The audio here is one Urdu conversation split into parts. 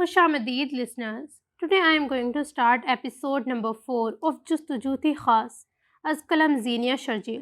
Khushamdeed listeners. Today I am going to start episode number 4 of Justujuti Khas Az Kalam Zenia Sharjil.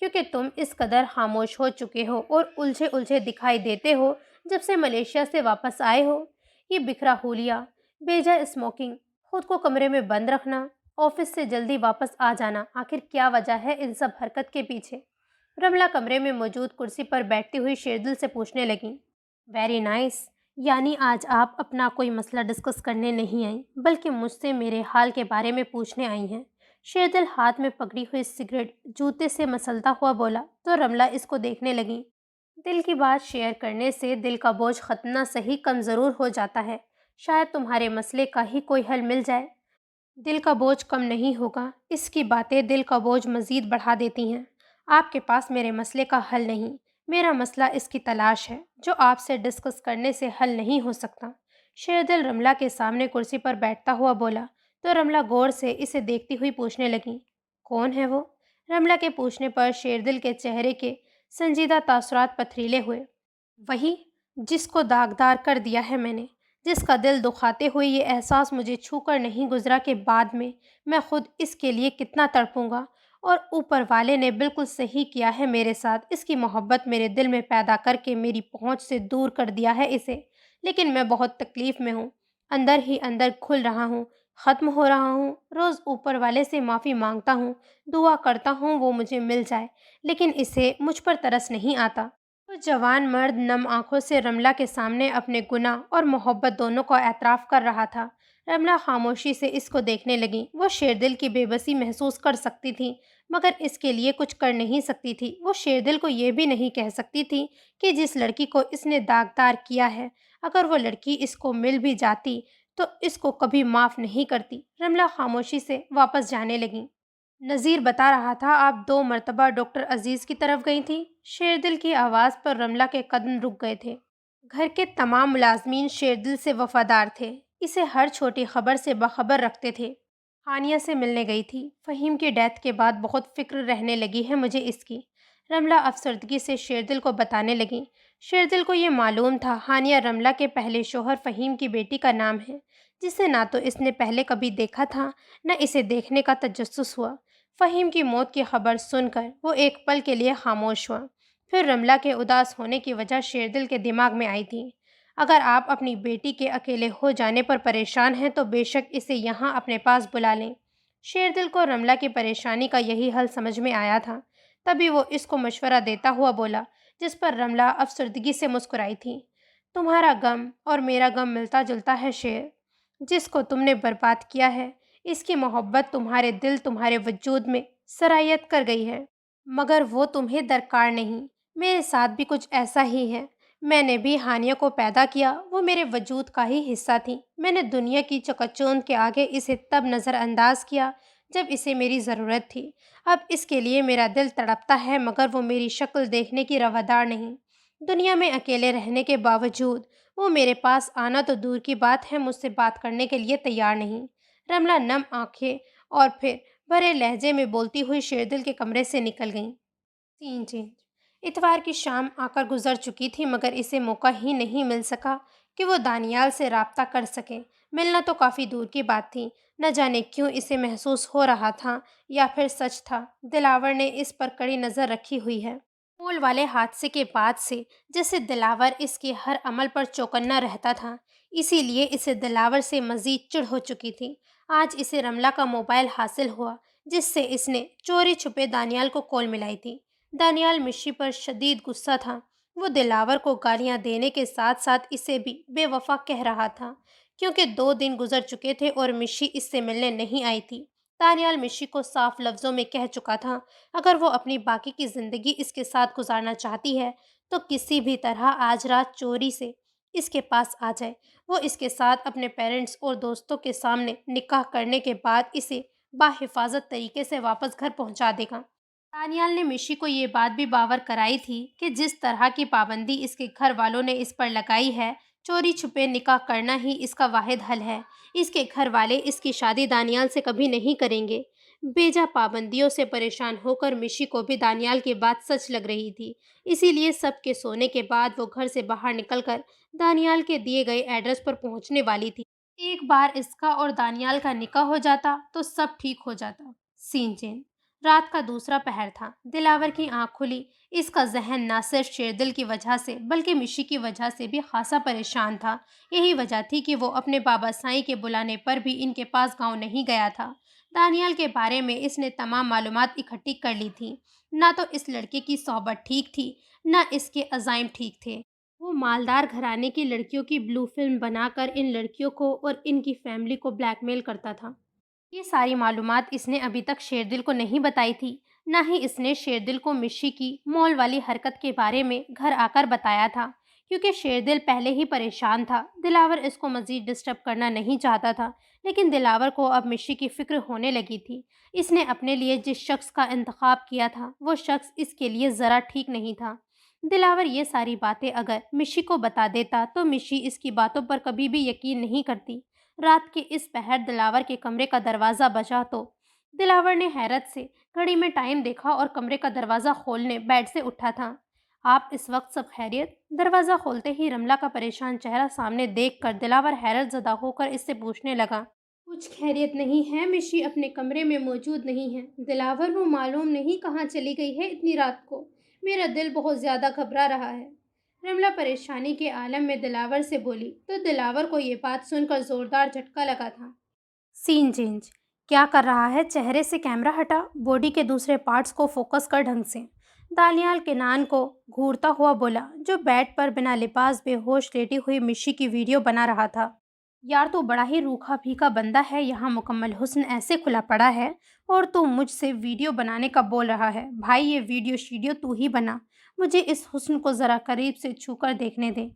کیونکہ تم اس قدر خاموش ہو چکے ہو اور الجھے الجھے دکھائی دیتے ہو جب سے ملیشیا سے واپس آئے ہو۔ یہ بکھرا حولیہ، بیجا اسموکنگ، خود کو کمرے میں بند رکھنا، آفس سے جلدی واپس آ جانا، آخر کیا وجہ ہے ان سب حرکت کے پیچھے؟ رملہ کمرے میں موجود کرسی پر بیٹھتی ہوئی شیردل سے پوچھنے لگیں۔ ویری نائس، یعنی آج آپ اپنا کوئی مسئلہ ڈسکس کرنے نہیں آئیں بلکہ مجھ سے میرے حال کے بارے میں پوچھنے آئی ہیں۔ شیردل ہاتھ میں پکڑی ہوئی سگریٹ جوتے سے مسلتا ہوا بولا تو رملہ اس کو دیکھنے لگی۔ دل کی بات شیئر کرنے سے دل کا بوجھ ختم نہ صحیح کم ضرور ہو جاتا ہے، شاید تمہارے مسئلے کا ہی کوئی حل مل جائے۔ دل کا بوجھ کم نہیں ہوگا، اس کی باتیں دل کا بوجھ مزید بڑھا دیتی ہیں۔ آپ کے پاس میرے مسئلے کا حل نہیں، میرا مسئلہ اس کی تلاش ہے جو آپ سے ڈسکس کرنے سے حل نہیں ہو سکتا۔ شیردل رملہ کے سامنے کرسی پر بیٹھتا ہوا بولا تو رملہ غور سے اسے دیکھتی ہوئی پوچھنے لگی، کون ہے وہ؟ رملہ کے پوچھنے پر شیردل کے چہرے کے سنجیدہ تاثرات پتھریلے ہوئے۔ وہی جس کو داغدار کر دیا ہے میں نے، جس کا دل دکھاتے ہوئے یہ احساس مجھے چھو کر نہیں گزرا کہ بعد میں خود اس کے لیے کتنا تڑپوں گا، اور اوپر والے نے بالکل صحیح کیا ہے میرے ساتھ، اس کی محبت میرے دل میں پیدا کر کے میری پہنچ سے دور کر دیا ہے اسے۔ لیکن میں بہت تکلیف میں ہوں، اندر ہی اندر کھل رہا ہوں، ختم ہو رہا ہوں، روز اوپر والے سے معافی مانگتا ہوں، دعا کرتا ہوں وہ مجھے مل جائے، لیکن اسے مجھ پر ترس نہیں آتا۔ وہ جوان مرد نم آنکھوں سے رملہ کے سامنے اپنے گناہ اور محبت دونوں کو اعتراف کر رہا تھا۔ رملہ خاموشی سے اس کو دیکھنے لگی۔ وہ شیردل کی بے بسی محسوس کر سکتی تھی مگر اس کے لیے کچھ کر نہیں سکتی تھی۔ وہ شیردل کو یہ بھی نہیں کہہ سکتی تھی کہ جس لڑکی کو اس نے داغدار کیا ہے، اگر وہ لڑکی اس کو مل بھی جاتی تو اس کو کبھی معاف نہیں کرتی۔ رملہ خاموشی سے واپس جانے لگی۔ نذیر بتا رہا تھا آپ 2 مرتبہ ڈاکٹر عزیز کی طرف گئی تھیں۔ شیردل کی آواز پر رملہ کے قدم رک گئے تھے۔ گھر کے تمام ملازمین شیردل سے وفادار تھے، اسے ہر چھوٹی خبر سے باخبر رکھتے تھے۔ ہانیہ سے ملنے گئی تھی، فہیم کی ڈیتھ کے بعد بہت فکر رہنے لگی ہے مجھے اس کی، رملہ افسردگی سے شیردل کو بتانے لگی۔ شیردل کو یہ معلوم تھا ہانیہ رملہ کے پہلے شوہر فہیم کی بیٹی کا نام ہے، جسے نہ تو اس نے پہلے کبھی دیکھا تھا نہ اسے دیکھنے کا تجسس ہوا۔ فہیم کی موت کی خبر سن کر وہ ایک پل کے لیے خاموش ہوا، پھر رملہ کے اداس ہونے کی وجہ شیردل کے دماغ میں آئی تھی۔ اگر آپ اپنی بیٹی کے اکیلے ہو جانے پر پریشان ہیں تو بے شک اسے یہاں اپنے پاس بلا لیں۔ شیردل کو رملہ کی پریشانی کا یہی حل سمجھ میں آیا تھا، تبھی وہ اس کو مشورہ دیتا ہوا بولا، جس پر رملہ افسردگی سے مسکرائی تھی۔ تمہارا غم اور میرا غم ملتا جلتا ہے شیر، جس کو تم نے برباد کیا ہے اس کی محبت تمہارے دل تمہارے وجود میں سرایت کر گئی ہے، مگر وہ تمہیں درکار نہیں۔ میرے ساتھ بھی کچھ ایسا ہی ہے، میں نے بھی ہانیہ کو پیدا کیا، وہ میرے وجود کا ہی حصہ تھی۔ میں نے دنیا کی چکچوند کے آگے اسے تب نظر انداز کیا جب اسے میری ضرورت تھی۔ اب اس کے لیے میرا دل تڑپتا ہے مگر وہ میری شکل دیکھنے کی روادار نہیں۔ دنیا میں اکیلے رہنے کے باوجود وہ میرے پاس آنا تو دور کی بات ہے مجھ سے بات کرنے کے لیے تیار نہیں۔ رملہ نم آنکھیں اور پھر بھرے لہجے میں بولتی ہوئی شیردل کے کمرے سے نکل گئیں۔ سین چینج۔ اتوار کی شام آ کر گزر چکی تھی مگر اسے موقع ہی نہیں مل سکا کہ وہ دانیال سے رابطہ کر سکے۔ ملنا تو کافی دور کی بات تھی، نہ جانے کیوں اسے محسوس ہو رہا تھا یا پھر سچ تھا، دلاور نے اس پر کڑی نظر رکھی ہوئی ہے۔ پھول والے حادثے کے بعد سے جیسے دلاور اس کے ہر عمل پر چوکنا رہتا تھا، اسی لیے اسے دلاور سے مزید چڑ ہو چکی تھی۔ آج اسے رملہ کا موبائل حاصل ہوا جس سے اس نے چوری چھپے دانیال کو کال ملائی تھی۔ دانیال مشی پر شدید غصہ تھا، وہ دلاور کو گالیاں دینے کے ساتھ ساتھ اسے بھی بے وفا کہہ رہا تھا، کیونکہ 2 دن گزر چکے تھے اور مشی اس سے ملنے نہیں آئی تھی۔ دانیال مشی کو صاف لفظوں میں کہہ چکا تھا اگر وہ اپنی باقی کی زندگی اس کے ساتھ گزارنا چاہتی ہے تو کسی بھی طرح آج رات چوری سے اس کے پاس آ جائے، وہ اس کے ساتھ اپنے پیرنٹس اور دوستوں کے سامنے نکاح کرنے کے بعد اسے باحفاظت طریقے سے واپس گھر پہنچا دے گا۔ دانیال نے مشی کو یہ بات بھی باور کرائی تھی کہ جس طرح کی پابندی اس کے گھر والوں نے اس پر لگائی ہے، چوری چھپے نکاح کرنا ہی اس کا واحد حل ہے۔ اس کے گھر والے اس کی شادی دانیال سے کبھی نہیں کریں گے۔ بیجا پابندیوں سے پریشان ہو کر مشی کو بھی دانیال کی بات سچ لگ رہی تھی، اسی لیے سب کے سونے کے بعد وہ گھر سے باہر نکل کر دانیال کے دیے گئے ایڈریس پر پہنچنے والی تھی۔ ایک بار اس کا اور دانیال کا نکاح ہو جاتا تو سب ٹھیک ہو جاتا۔ سین چین۔ رات کا دوسرا پہر تھا۔ دلاور کی آنکھ کھلی۔ اس کا ذہن نہ صرف شیردل کی وجہ سے بلکہ مشی کی وجہ سے بھی خاصا پریشان تھا۔ یہی وجہ تھی کہ وہ اپنے بابا سائیں کے بلانے پر بھی ان کے پاس گاؤں نہیں گیا تھا۔ دانیال کے بارے میں اس نے تمام معلومات اکٹھی کر لی تھی۔ نہ تو اس لڑکے کی صحبت ٹھیک تھی، نہ اس کے عزائم ٹھیک تھے۔ وہ مالدار گھرانے کی لڑکیوں کی بلو فلم بنا کر ان لڑکیوں کو اور ان کی فیملی کو بلیک میل کرتا تھا۔ یہ ساری معلومات اس نے ابھی تک شیردل کو نہیں بتائی تھی، نہ ہی اس نے شیردل کو مشی کی مول والی حرکت کے بارے میں گھر آ کر بتایا تھا، کیونکہ شیردل پہلے ہی پریشان تھا۔ دلاور اس کو مزید ڈسٹرب کرنا نہیں چاہتا تھا، لیکن دلاور کو اب مشی کی فکر ہونے لگی تھی۔ اس نے اپنے لیے جس شخص کا انتخاب کیا تھا وہ شخص اس کے لیے ذرا ٹھیک نہیں تھا۔ دلاور یہ ساری باتیں اگر مشی کو بتا دیتا تو مشی اس کی باتوں پر کبھی بھی یقین نہیں کرتی۔ رات کے اس پہر دلاور کے کمرے کا دروازہ بجا تو دلاور نے حیرت سے گھڑی میں ٹائم دیکھا اور کمرے کا دروازہ کھولنے بیڈ سے اٹھا تھا۔ آپ اس وقت سب خیریت؟ دروازہ کھولتے ہی رملہ کا پریشان چہرہ سامنے دیکھ کر دلاور حیرت زدہ ہو کر اس سے پوچھنے لگا۔ کچھ خیریت نہیں ہے؟ مشی اپنے کمرے میں موجود نہیں ہے دلاور، وہ معلوم نہیں کہاں چلی گئی ہے اتنی رات کو۔ میرا دل بہت زیادہ گھبرا رہا ہے، رملہ پریشانی کے عالم میں دلاور سے بولی۔ تو دلاور کو یہ بات سن کر زوردار جھٹکا لگا تھا۔ سین چینج کیا کر رہا ہے؟ چہرے سے کیمرہ ہٹا، باڈی کے دوسرے پارٹس کو فوکس کر ڈھنگ سے۔ دانیال کنان کو گھورتا ہوا بولا، جو بیڈ پر بنا لباس بے ہوش لیٹی ہوئی مشی کی ویڈیو بنا رہا تھا۔ یار تو بڑا ہی روکھا پھیکا بندہ ہے، یہاں مکمل حسن ایسے کھلا پڑا ہے اور تو مجھ سے ویڈیو بنانے کا بول رہا ہے۔ بھائی یہ ویڈیو شیڈیو تو ہی بنا، مجھے اس حسن کو ذرا قریب سے چھو کر دیکھنے دے۔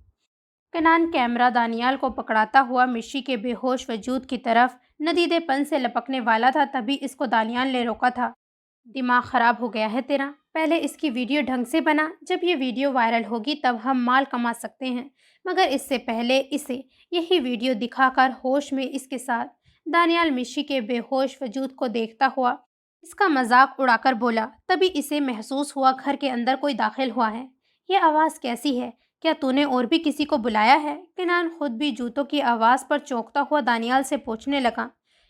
کنان کیمرہ دانیال کو پکڑاتا ہوا مشی کے بے ہوش وجود کی طرف ندیدے پن سے لپکنے والا تھا، تبھی اس کو دانیال نے روکا تھا۔ دماغ خراب ہو گیا ہے تیرا؟ پہلے اس کی ویڈیو ڈھنگ سے بنا، جب یہ ویڈیو وائرل ہوگی تب ہم مال کما سکتے ہیں، مگر اس سے پہلے اسے یہی ویڈیو دکھا کر ہوش میں اس کے ساتھ۔ دانیال مشی کے بے ہوش وجود کو دیکھتا ہوا اس کا مذاق اڑا کر بولا، تبھی اسے محسوس ہوا گھر کے اندر کوئی داخل ہوا ہے۔ یہ آواز کیسی ہے؟ کیا تو نے اور بھی کسی کو بلایا ہے؟ کنان خود بھی جوتوں کی آواز پر چونکتا ہوا دانیال سے پوچھنے لگا۔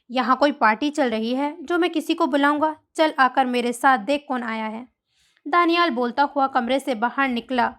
یہاں کوئی پارٹی چل رہی ہے جو میں کسی کو بلاؤں گا؟ چل آ کر میرے ساتھ دیکھ کون آیا ہے۔ دانیال بولتا ہوا کمرے سے باہر نکلا۔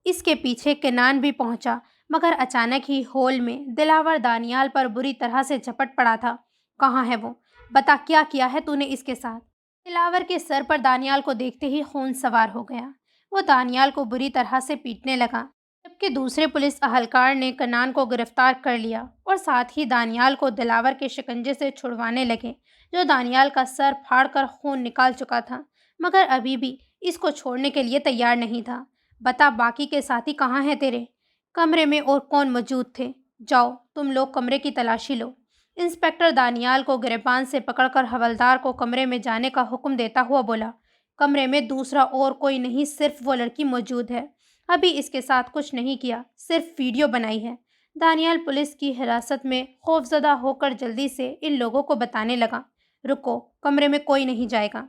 اس کے پیچھے کنان بھی پہنچا، مگر اچانک ہی ہال میں دلاور دانیال پر بری طرح سے جھپٹ پڑا تھا۔ کہاں ہے وہ؟ بتا کیا کیا ہے تو نے اس کے ساتھ؟ دلاور کے سر پر دانیال کو دیکھتے ہی خون سوار ہو گیا۔ وہ دانیال کو بری طرح سے پیٹنے لگا، جبکہ دوسرے پولیس اہلکار نے کنان کو گرفتار کر لیا اور ساتھ ہی دانیال کو دلاور کے شکنجے سے چھڑوانے لگے، جو دانیال کا سر پھاڑ کر خون نکال چکا تھا، مگر ابھی بھی اس کو چھوڑنے کے لیے تیار نہیں تھا۔ بتا باقی کے ساتھی کہاں ہیں تیرے؟ کمرے میں اور کون موجود تھے؟ جاؤ تم لوگ کمرے کی تلاشی لو۔ انسپکٹر دانیال کو گریبان سے پکڑ کر حوالدار کو کمرے میں جانے کا حکم دیتا ہوا بولا۔ کمرے میں دوسرا اور کوئی نہیں، صرف وہ لڑکی موجود ہے۔ ابھی اس کے ساتھ کچھ نہیں کیا، صرف ویڈیو بنائی ہے۔ دانیال پولیس کی حراست میں خوفزدہ ہو کر جلدی سے ان لوگوں کو بتانے لگا۔ رکو، کمرے میں کوئی نہیں جائے گا۔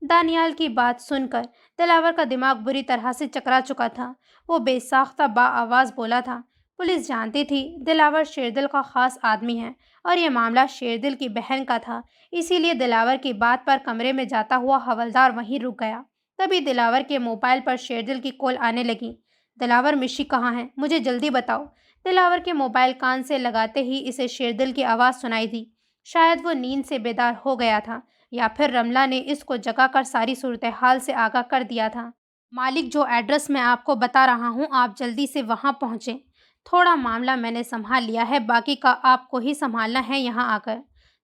دانیال کی بات سن کر دلاور کا دماغ بری طرح سے چکرا چکا تھا۔ وہ بے ساختہ با آواز بولا تھا۔ پولیس جانتی تھی دلاور شیردل کا خاص آدمی ہے اور یہ معاملہ شیردل کی بہن کا تھا، اسی لیے دلاور کی بات پر کمرے میں جاتا ہوا حوالدار وہیں رک گیا۔ تبھی دلاور کے موبائل پر شیردل کی کال آنے لگی۔ دلاور مشی کہاں ہے؟ مجھے جلدی بتاؤ۔ دلاور کے موبائل کان سے لگاتے ہی اسے شیردل کی آواز سنائی دی۔ شاید وہ نیند سے بیدار ہو گیا تھا یا پھر رملہ نے اس کو جگا کر ساری صورتحال سے آگاہ کر دیا تھا۔ مالک، جو ایڈریس میں آپ کو بتا رہا ہوں آپ جلدی سے وہاں پہنچیں۔ تھوڑا معاملہ میں نے سنبھال لیا ہے، باقی کا آپ کو ہی سنبھالنا ہے یہاں آ کر۔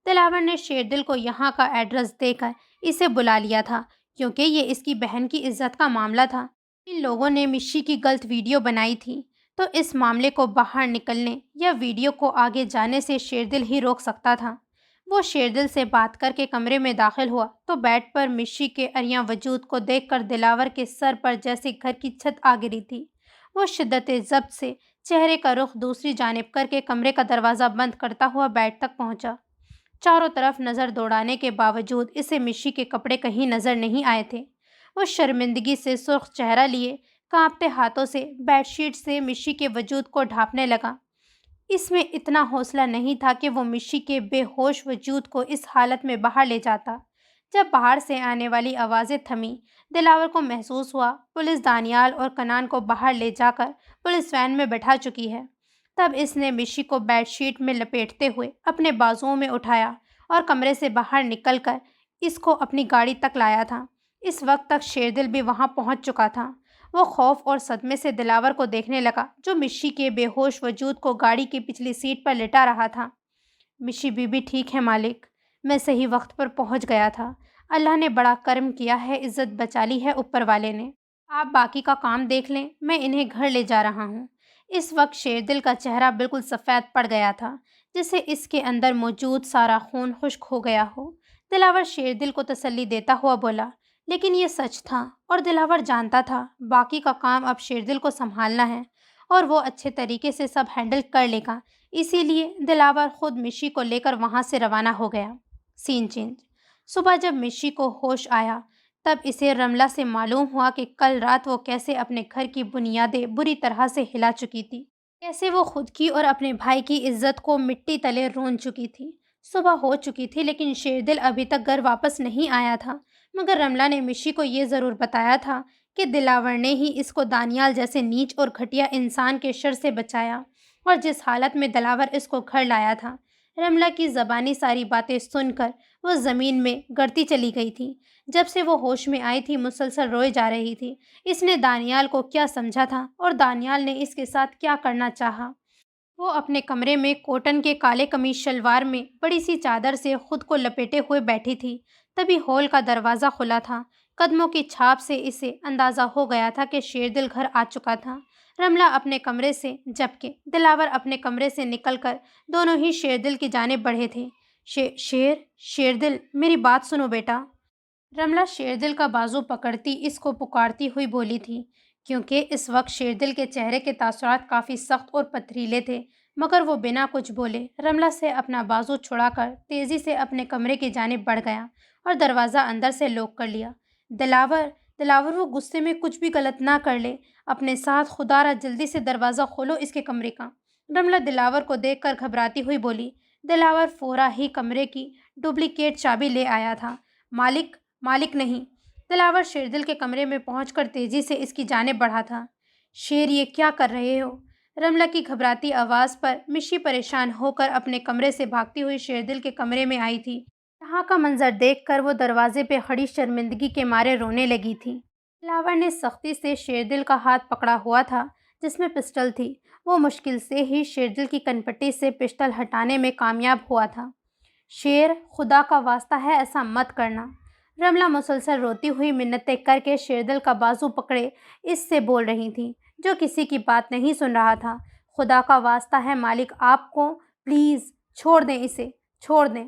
دلاور نے شیردل کو یہاں کا ایڈریس دے کر اسے بلا لیا تھا، کیونکہ یہ اس کی بہن کی عزت کا معاملہ تھا۔ ان لوگوں نے مشی کی غلط ویڈیو بنائی تھی، تو اس معاملے کو باہر نکلنے یا ویڈیو کو آگے جانے سے شیردل ہی روک سکتا تھا۔ وہ شیردل سے بات کر کے کمرے میں داخل ہوا تو بیڈ پر مشی کے عریاں وجود کو دیکھ کر دلاور کے سر پر جیسے گھر کی چھت آ گری تھی۔ وہ شدت ضبط سے چہرے کا رخ دوسری جانب کر کے کمرے کا دروازہ بند کرتا ہوا بیڈ تک پہنچا۔ چاروں طرف نظر دوڑانے کے باوجود اسے مشی کے کپڑے کہیں نظر نہیں آئے تھے۔ وہ شرمندگی سے سرخ چہرہ لیے کانپتے ہاتھوں سے بیڈ شیٹ سے مشی کے وجود کو ڈھانپنے لگا۔ اس میں اتنا حوصلہ نہیں تھا کہ وہ مشی کے بے ہوش وجود کو اس حالت میں باہر لے جاتا۔ جب باہر سے آنے والی آوازیں تھمیں، دلاور کو محسوس ہوا پولیس دانیال اور کنان کو باہر لے جا کر پولیس وین میں بٹھا چکی ہے۔ تب اس نے مشی کو بیڈ شیٹ میں لپیٹتے ہوئے اپنے بازوؤں میں اٹھایا اور کمرے سے باہر نکل کر اس کو اپنی گاڑی تک لایا تھا۔ اس وقت تک شیردل بھی وہاں پہنچ چکا تھا۔ وہ خوف اور صدمے سے دلاور کو دیکھنے لگا جو مشی کے بے ہوش وجود کو گاڑی کی پچھلی سیٹ پر لٹا رہا تھا۔ مشی بی بی ٹھیک ہے مالک، میں صحیح وقت پر پہنچ گیا تھا۔ اللہ نے بڑا کرم کیا ہے، عزت بچا لی ہے اوپر والے نے۔ آپ باقی کا کام دیکھ لیں، میں انہیں گھر لے جا رہا ہوں۔ اس وقت شیردل کا چہرہ بالکل سفید پڑ گیا تھا، جسے اس کے اندر موجود سارا خون خشک ہو گیا ہو۔ دلاور شیردل کو تسلی دیتا ہوا بولا، لیکن یہ سچ تھا اور دلاور جانتا تھا باقی کا کام اب شیردل کو سنبھالنا ہے اور وہ اچھے طریقے سے سب ہینڈل کر لے گا۔ اسی لیے دلاور خود مشی کو لے کر وہاں سے روانہ ہو گیا۔ سین چینج۔ صبح جب مشی کو ہوش آیا تب اسے رملہ سے معلوم ہوا کہ کل رات وہ کیسے اپنے گھر کی بنیادیں بری طرح سے ہلا چکی تھی، کیسے وہ خود کی اور اپنے بھائی کی عزت کو مٹی تلے رون چکی تھی۔ صبح ہو چکی تھی لیکن شیردل ابھی تک گھر واپس نہیں آیا تھا، مگر رملہ نے مشی کو یہ ضرور بتایا تھا کہ دلاور نے ہی اس کو دانیال جیسے نیچ اور گھٹیا انسان کے شر سے بچایا اور جس حالت میں دلاور اس کو گھر لایا تھا۔ رملہ کی زبانی ساری باتیں سن کر وہ زمین میں گڑتی چلی گئی تھی۔ جب سے وہ ہوش میں آئی تھی مسلسل روئے جا رہی تھی۔ اس نے دانیال کو کیا سمجھا تھا اور دانیال نے اس کے ساتھ کیا کرنا چاہا۔ وہ اپنے کمرے میں کوٹن کے کالے قمیص شلوار میں بڑی سی چادر سے خود کو لپیٹے ہوئے بیٹھی تھی۔ تبھی ہال کا دروازہ کھلا تھا۔ قدموں کی چھاپ سے اسے اندازہ ہو گیا تھا کہ شیردل گھر آ چکا تھا۔ رملہ اپنے کمرے سے جبکہ دلاور اپنے کمرے سے نکل کر دونوں ہی شیردل کی جانب بڑھے تھے۔ شیردل میری بات سنو بیٹا۔ رملہ شیردل کا بازو پکڑتی اس کو پکارتی ہوئی بولی تھی، کیونکہ اس وقت شیردل کے چہرے کے تاثرات کافی سخت اور پتھریلے تھے، مگر وہ بنا کچھ بولے رملہ سے اپنا بازو چھڑا کر تیزی سے اپنے کمرے کی جانب بڑھ گیا اور دروازہ اندر سے لاک کر لیا۔ دلاور وہ غصے میں کچھ بھی غلط نہ کر لے، اپنے ساتھ خدا را جلدی سے دروازہ کھولو اس کے کمرے کا۔ رملہ دلاور کو دیکھ کر گھبراتی ہوئی بولی۔ دلاور فورا ہی کمرے کی ڈپلیکیٹ چابی لے آیا تھا۔ مالک نہیں۔ دلاور شیردل کے کمرے میں پہنچ کر تیزی سے اس کی جانب بڑھا تھا۔ شیر یہ کیا کر رہے ہو؟ رملہ کی گھبراتی آواز پر مشی پریشان ہو کر اپنے کمرے سے بھاگتی ہوئی شیردل کے کمرے میں آئی تھی۔ یہاں کا منظر دیکھ کر وہ دروازے پہ کھڑی شرمندگی کے مارے رونے لگی تھی۔ دلاور نے سختی سے شیردل کا ہاتھ پکڑا ہوا تھا جس میں پسٹل تھی۔ وہ مشکل سے ہی شیردل کی کنپٹی سے پسٹل ہٹانے میں کامیاب ہوا تھا۔ شیر، خدا کا واسطہ ہے ایسا مت کرنا۔ رملہ مسلسل روتی ہوئی منتیں کر کے شیردل کا بازو پکڑے اس سے بول رہی تھی، جو کسی کی بات نہیں سن رہا تھا۔ خدا کا واسطہ ہے مالک آپ کو، پلیز چھوڑ دیں اسے، چھوڑ دیں۔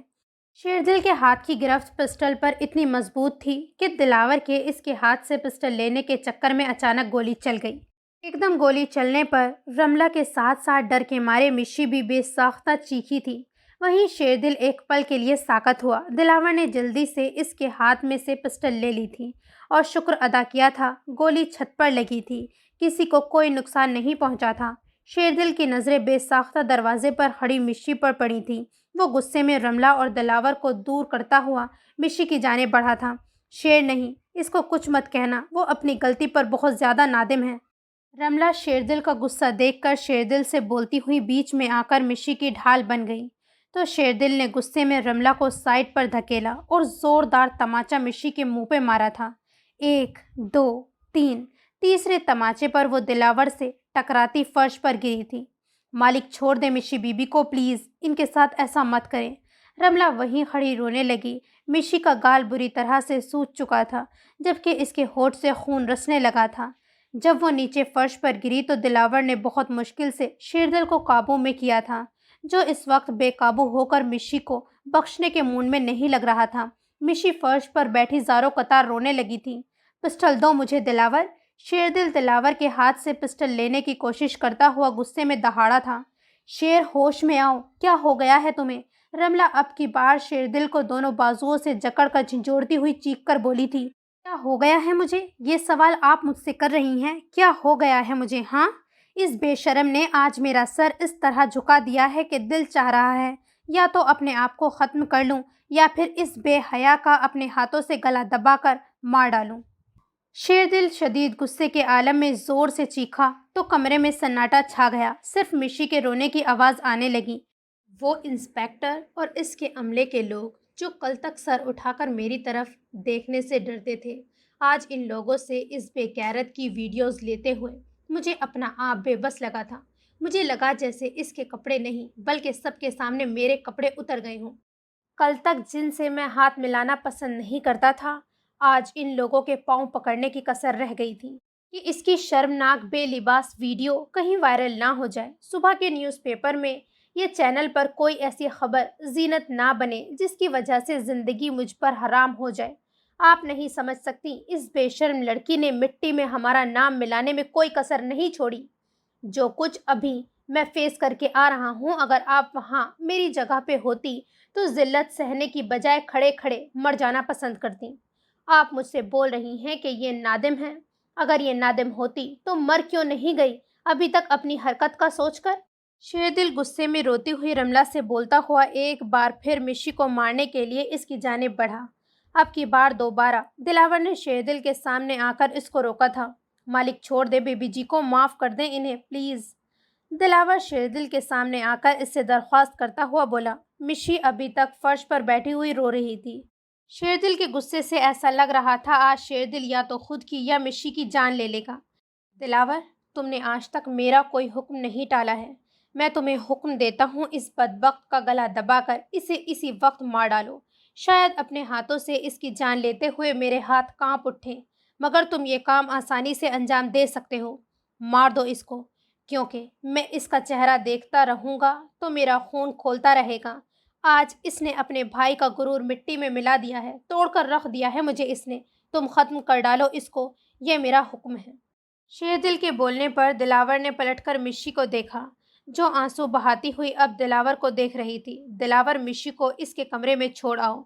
شیردل کے ہاتھ کی گرفت پسٹل پر اتنی مضبوط تھی کہ دلاور کے اس کے ہاتھ سے پسٹل لینے کے چکر میں اچانک گولی چل گئی۔ ایک دم گولی چلنے پر رملہ کے ساتھ ساتھ ڈر کے مارے مشی بھی بے ساختہ چیخی تھی۔ وہیں شیردل ایک پل کے لیے ساکت ہوا۔ دلاور نے جلدی سے اس کے ہاتھ میں سے پسٹل لے لی تھی اور شکر ادا کیا تھا گولی چھت پر لگی تھی، کسی کو کوئی نقصان نہیں پہنچا تھا۔ شیردل کی نظریں بے ساختہ دروازے پر کھڑی مشی پر پڑی تھیں۔ وہ غصے میں رملہ اور دلاور کو دور کرتا ہوا مشی کی جانب بڑھا تھا۔ شیر نہیں، اس کو کچھ مت کہنا، وہ اپنی غلطی پر بہت زیادہ نادم ہے۔ رملہ شیردل کا غصہ دیکھ کر شیردل سے بولتی ہوئی بیچ میں آ کر مشی کی ڈھال بن گئی، تو شیردل نے غصے میں رملہ کو سائڈ پر دھکیلا اور زوردار تماچا مشی کے منہ پہ مارا تھا۔ 1 2 3 تیسرے تماچے پر وہ دلاور سے ٹکراتی فرش پر گری تھی۔ مالک چھوڑ دیں مشی بی بی کو پلیز، ان کے ساتھ ایسا مت کریں۔ رملہ وہیں کھڑی رونے لگی۔ مشی کا گال بری طرح سے سوج چکا تھا جبکہ اس کے ہونٹ سے خون رسنے لگا تھا۔ جب وہ نیچے فرش پر گری تو دلاور نے بہت مشکل سے شیردل کو قابو میں کیا تھا، جو اس وقت بے قابو ہو کر مشی کو بخشنے کے موڈ میں نہیں لگ رہا تھا۔ مشی فرش پر بیٹھی زاروں قطار رونے لگی تھی۔ پسٹل دو مجھے دلاور۔ شیردل دلاور کے ہاتھ سے پسٹل لینے کی کوشش کرتا ہوا غصے میں دہاڑا تھا۔ شیر ہوش میں آؤ، کیا ہو گیا ہے تمہیں؟ رملہ اب کی بار شیردل کو دونوں بازوؤں سے جکڑ کر جھنجھوڑتی ہوئی چیخ کر بولی تھی، کیا ہو گیا ہے مجھے؟ یہ سوال آپ مجھ سے کر رہی ہیں؟ کیا ہو گیا ہے مجھے؟ ہاں، اس بے شرم نے آج میرا سر اس طرح جھکا دیا ہے کہ دل چاہ رہا ہے یا تو اپنے آپ کو ختم کر لوں یا پھر اس بے حیا کا اپنے ہاتھوں سے گلا دبا کر مار ڈالوں۔ شیردل شدید غصے کے عالم میں زور سے چیخا تو کمرے میں سناٹا چھا گیا، صرف مشی کے رونے کی آواز آنے لگی۔ وہ انسپیکٹر اور اس کے عملے کے لوگ جو کل تک سر اٹھا کر میری طرف دیکھنے سے ڈرتے تھے، آج ان لوگوں سے اس بے غیرت کی ویڈیوز لیتے ہوئے مجھے اپنا آپ بے بس لگا تھا۔ مجھے لگا جیسے اس کے کپڑے نہیں بلکہ سب کے سامنے میرے کپڑے اتر گئے ہوں۔ کل تک جن سے میں ہاتھ ملانا پسند نہیں کرتا تھا، آج ان لوگوں کے پاؤں پکڑنے کی کسر رہ گئی تھی کہ اس کی شرمناک بے لباس ویڈیو کہیں وائرل نہ ہو جائے، صبح کے نیوز پیپر میں یا چینل پر کوئی ایسی خبر زینت نہ بنے جس کی وجہ سے زندگی مجھ پر حرام ہو جائے۔ آپ نہیں سمجھ سکتی، اس بے شرم لڑکی نے مٹی میں ہمارا نام ملانے میں کوئی کسر نہیں چھوڑی۔ جو کچھ ابھی میں فیس کر کے آ رہا ہوں، اگر آپ وہاں میری جگہ پہ ہوتی تو ذلت سہنے کی بجائے کھڑے کھڑے مر جانا پسند کرتی۔ آپ مجھ سے بول رہی ہیں کہ یہ نادم ہے، اگر یہ نادم ہوتی تو مر کیوں نہیں گئی ابھی تک اپنی حرکت کا سوچ کر؟ شیردل غصے میں روتی ہوئی رملہ سے بولتا ہوا ایک بار پھر مشی کو مارنے کے لیے اس کی جانب بڑھا۔ اب کی بار دوبارہ دلاور نے شیردل کے سامنے آ کر اس کو روکا تھا۔ مالک چھوڑ دے بیبی جی کو، معاف کر دیں انہیں پلیز۔ دلاور شیردل کے سامنے آ کر اس سے درخواست کرتا ہوا بولا۔ مشی ابھی تک فرش پر بیٹھی ہوئی رو رہی تھی۔ شیردل کے غصے سے ایسا لگ رہا تھا آج شیردل یا تو خود کی یا مشی کی جان لے لے گا۔ دلاور، تم نے آج تک میرا کوئی حکم نہیں ٹالا ہے، میں تمہیں حکم دیتا ہوں اس بدبخت کا گلا دبا کر اسے اسی وقت مار ڈالو۔ شاید اپنے ہاتھوں سے اس کی جان لیتے ہوئے میرے ہاتھ کانپ اٹھیں، مگر تم یہ کام آسانی سے انجام دے سکتے ہو۔ مار دو اس کو، کیونکہ میں اس کا چہرہ دیکھتا رہوں گا تو میرا خون کھولتا رہے گا۔ آج اس نے اپنے بھائی کا غرور مٹی میں ملا دیا ہے، توڑ کر رکھ دیا ہے مجھے اس نے۔ تم ختم کر ڈالو اس کو، یہ میرا حکم ہے۔ شیردل کے بولنے پر دلاور نے پلٹ کر مشی کو دیکھا، جو آنسو بہاتی ہوئی اب دلاور کو دیکھ رہی تھی۔ دلاور، مشی کو اس کے کمرے میں چھوڑ آؤ۔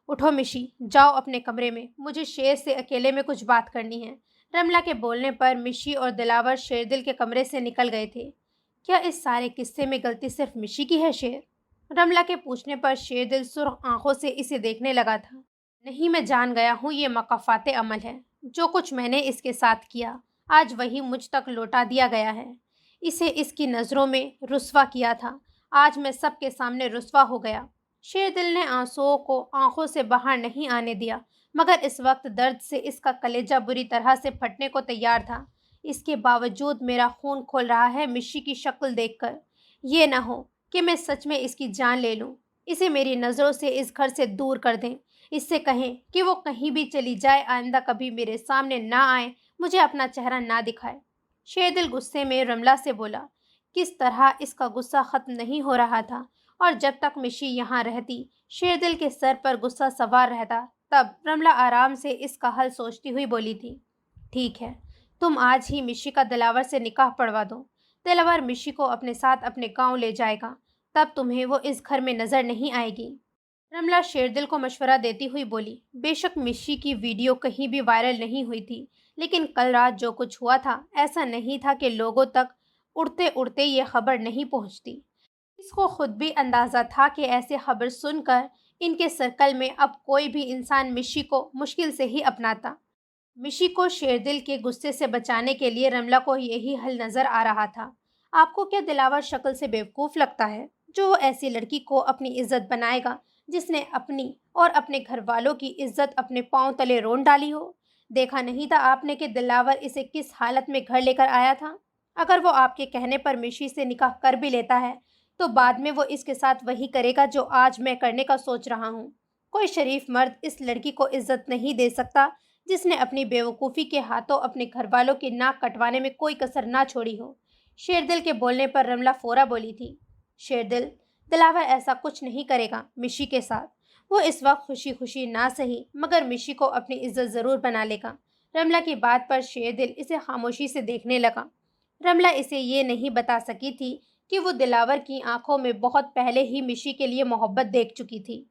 اٹھو مشی، جاؤ اپنے کمرے میں، مجھے شیر سے اکیلے میں کچھ بات کرنی ہے۔ رملہ کے بولنے پر مشی اور دلاور شیردل کے کمرے سے نکل گئے تھے۔ کیا اس سارے قصے میں غلطی صرف مشی کی ہے شیر؟ رملہ کے پوچھنے پر شیردل سرخ آنکھوں سے اسے دیکھنے لگا تھا۔ نہیں، میں جان گیا ہوں یہ مکافات عمل ہے۔ جو کچھ میں نے اس کے ساتھ کیا آج وہی مجھ تک لوٹا دیا گیا ہے۔ اسے اس کی نظروں میں رسوا کیا تھا، آج میں سب کے سامنے رسوا ہو گیا۔ شیردل نے آنسوؤں کو آنکھوں سے باہر نہیں آنے دیا، مگر اس وقت درد سے اس کا کلیجہ بری طرح سے پھٹنے کو تیار تھا۔ اس کے باوجود میرا خون کھول رہا ہے مشی کی شکل دیکھ کر۔ یہ نہ ہو کہ میں سچ میں اس کی جان لے لوں۔ اسے میری نظروں سے اس گھر سے دور کر دیں، اس سے کہیں کہ وہ کہیں بھی چلی جائے، آئندہ کبھی میرے سامنے نہ آئے، مجھے اپنا چہرہ نہ دکھائے۔ شیردل غصے میں رملہ سے بولا۔ کس طرح اس کا غصہ ختم نہیں ہو رہا تھا، اور جب تک مشی یہاں رہتی شیردل کے سر پر غصہ سوار رہتا، تب رملہ آرام سے اس کا حل سوچتی ہوئی بولی تھی۔ ٹھیک ہے، تم آج ہی مشی کا دلاور سے نکاح پڑھوا دو۔ دلاور مشی کو اپنے ساتھ اپنے گاؤں لے جائے گا، تب تمہیں وہ اس گھر میں نظر نہیں آئے گی۔ رملہ شیردل کو مشورہ دیتی ہوئی بولی۔ بے شک مشی کی ویڈیو کہیں بھی وائرل نہیں ہوئی تھی، لیکن کل رات جو کچھ ہوا تھا ایسا نہیں تھا کہ لوگوں تک اڑتے اڑتے یہ خبر نہیں پہنچتی۔ اس کو خود بھی اندازہ تھا کہ ایسے خبر سن کر ان کے سرکل میں اب کوئی بھی انسان مشی کو مشکل سے ہی اپناتا۔ مشی کو شیردل کے غصے سے بچانے کے لیے رملہ کو یہی حل نظر آ رہا تھا۔ آپ کو کیا دلاور شکل سے بیوقوف لگتا ہے جو وہ ایسی لڑکی کو اپنی عزت بنائے گا جس نے اپنی اور اپنے گھر والوں کی عزت اپنے پاؤں تلے رون ڈالی ہو؟ دیکھا نہیں تھا آپ نے کہ دلاور اسے کس حالت میں گھر لے کر آیا تھا؟ اگر وہ آپ کے کہنے پر مشی سے نکاح کر بھی لیتا ہے تو بعد میں وہ اس کے ساتھ وہی کرے گا جو آج میں کرنے کا سوچ رہا ہوں۔ کوئی شریف مرد اس لڑکی کو عزت نہیں دے سکتا جس نے اپنی بیوقوفی کے ہاتھوں اپنے گھر والوں کی ناک کٹوانے میں کوئی کسر نہ چھوڑی ہو۔ شیردل کے بولنے پر رملہ فورا بولی تھی۔ شیردل، دلاور ایسا کچھ نہیں کرے گا مشی کے ساتھ۔ وہ اس وقت خوشی خوشی نہ سہی مگر مشی کو اپنی عزت ضرور بنا لے گا۔ رملہ کی بات پر شیردل اسے خاموشی سے دیکھنے لگا۔ رملہ اسے یہ نہیں بتا سکی تھی کہ وہ دلاور کی آنکھوں میں بہت پہلے ہی مشی کے لیے محبت دیکھ چکی تھی۔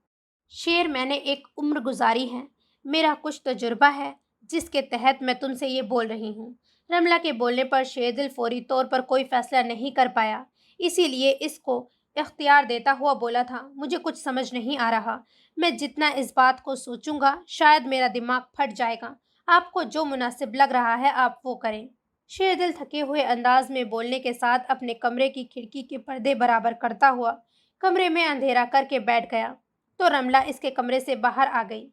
شیر، میں نے ایک عمر گزاری ہے، میرا کچھ تجربہ ہے جس کے تحت میں تم سے یہ بول رہی ہوں۔ رملہ کے بولنے پر شیردل فوری طور پر کوئی فیصلہ نہیں کر پایا، اسی لیے اس کو اختیار دیتا ہوا بولا تھا، مجھے کچھ سمجھ نہیں آ رہا۔ میں جتنا اس بات کو سوچوں گا شاید میرا دماغ پھٹ جائے گا۔ آپ کو جو مناسب لگ رہا ہے آپ وہ کریں۔ شیردل تھکے ہوئے انداز میں بولنے کے ساتھ اپنے کمرے کی کھڑکی کے پردے برابر کرتا ہوا کمرے میں اندھیرا کر کے بیٹھ گیا تو رملہ اس کے کمرے سے باہر آ گئی۔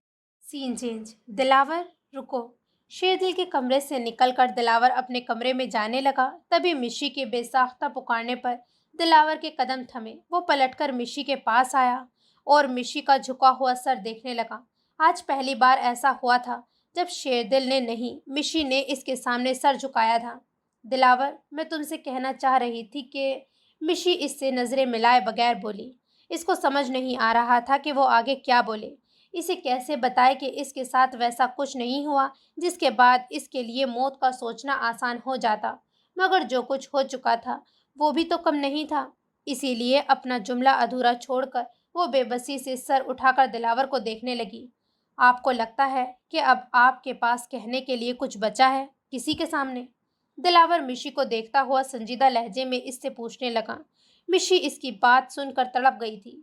سین چینج۔ دلاور رکو۔ شیردل کے کمرے سے نکل کر دلاور اپنے کمرے میں جانے لگا تبھی مشی کے بے ساختہ پکارنے پر دلاور کے قدم تھمے۔ وہ پلٹ کر مشی کے پاس آیا اور مشی کا جھکا ہوا سر دیکھنے لگا۔ آج پہلی بار ایسا ہوا تھا جب شیردل نے نہیں مشی نے اس کے سامنے سر جھکایا تھا۔ دلاور، میں تم سے کہنا چاہ رہی تھی کہ… مشی اس سے نظریں ملائے بغیر بولی۔ اس کو سمجھ نہیں آ رہا تھا کہ وہ آگے کیا بولے۔ اسے کیسے بتائے کہ اس کے ساتھ ویسا کچھ نہیں ہوا جس کے بعد اس کے لیے موت کا سوچنا آسان ہو جاتا، مگر جو کچھ ہو چکا تھا وہ بھی تو کم نہیں تھا۔ اسی لیے اپنا جملہ ادھورا چھوڑ کر وہ بے بسی سے سر اٹھا کر دلاور کو دیکھنے لگی۔ آپ کو لگتا ہے کہ اب آپ کے پاس کہنے کے لیے کچھ بچا ہے کسی کے سامنے؟ دلاور مشی کو دیکھتا ہوا سنجیدہ لہجے میں اس سے پوچھنے لگا۔ مشی اس کی بات سن کر تڑپ گئی تھی۔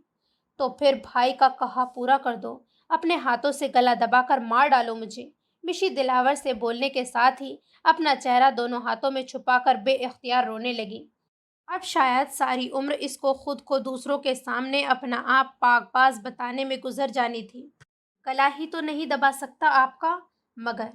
تو پھر بھائی کا کہا پورا کر دو، اپنے ہاتھوں سے گلا دبا کر مار ڈالو مجھے۔ مشی دلاور سے بولنے کے ساتھ ہی اپنا چہرہ دونوں ہاتھوں میں چھپا کر بے اختیار رونے لگی۔ اب شاید ساری عمر اس کو خود کو دوسروں کے سامنے اپنا آپ پاک باز بتانے میں گزر جانی تھی۔ گلا ہی تو نہیں دبا سکتا آپ کا، مگر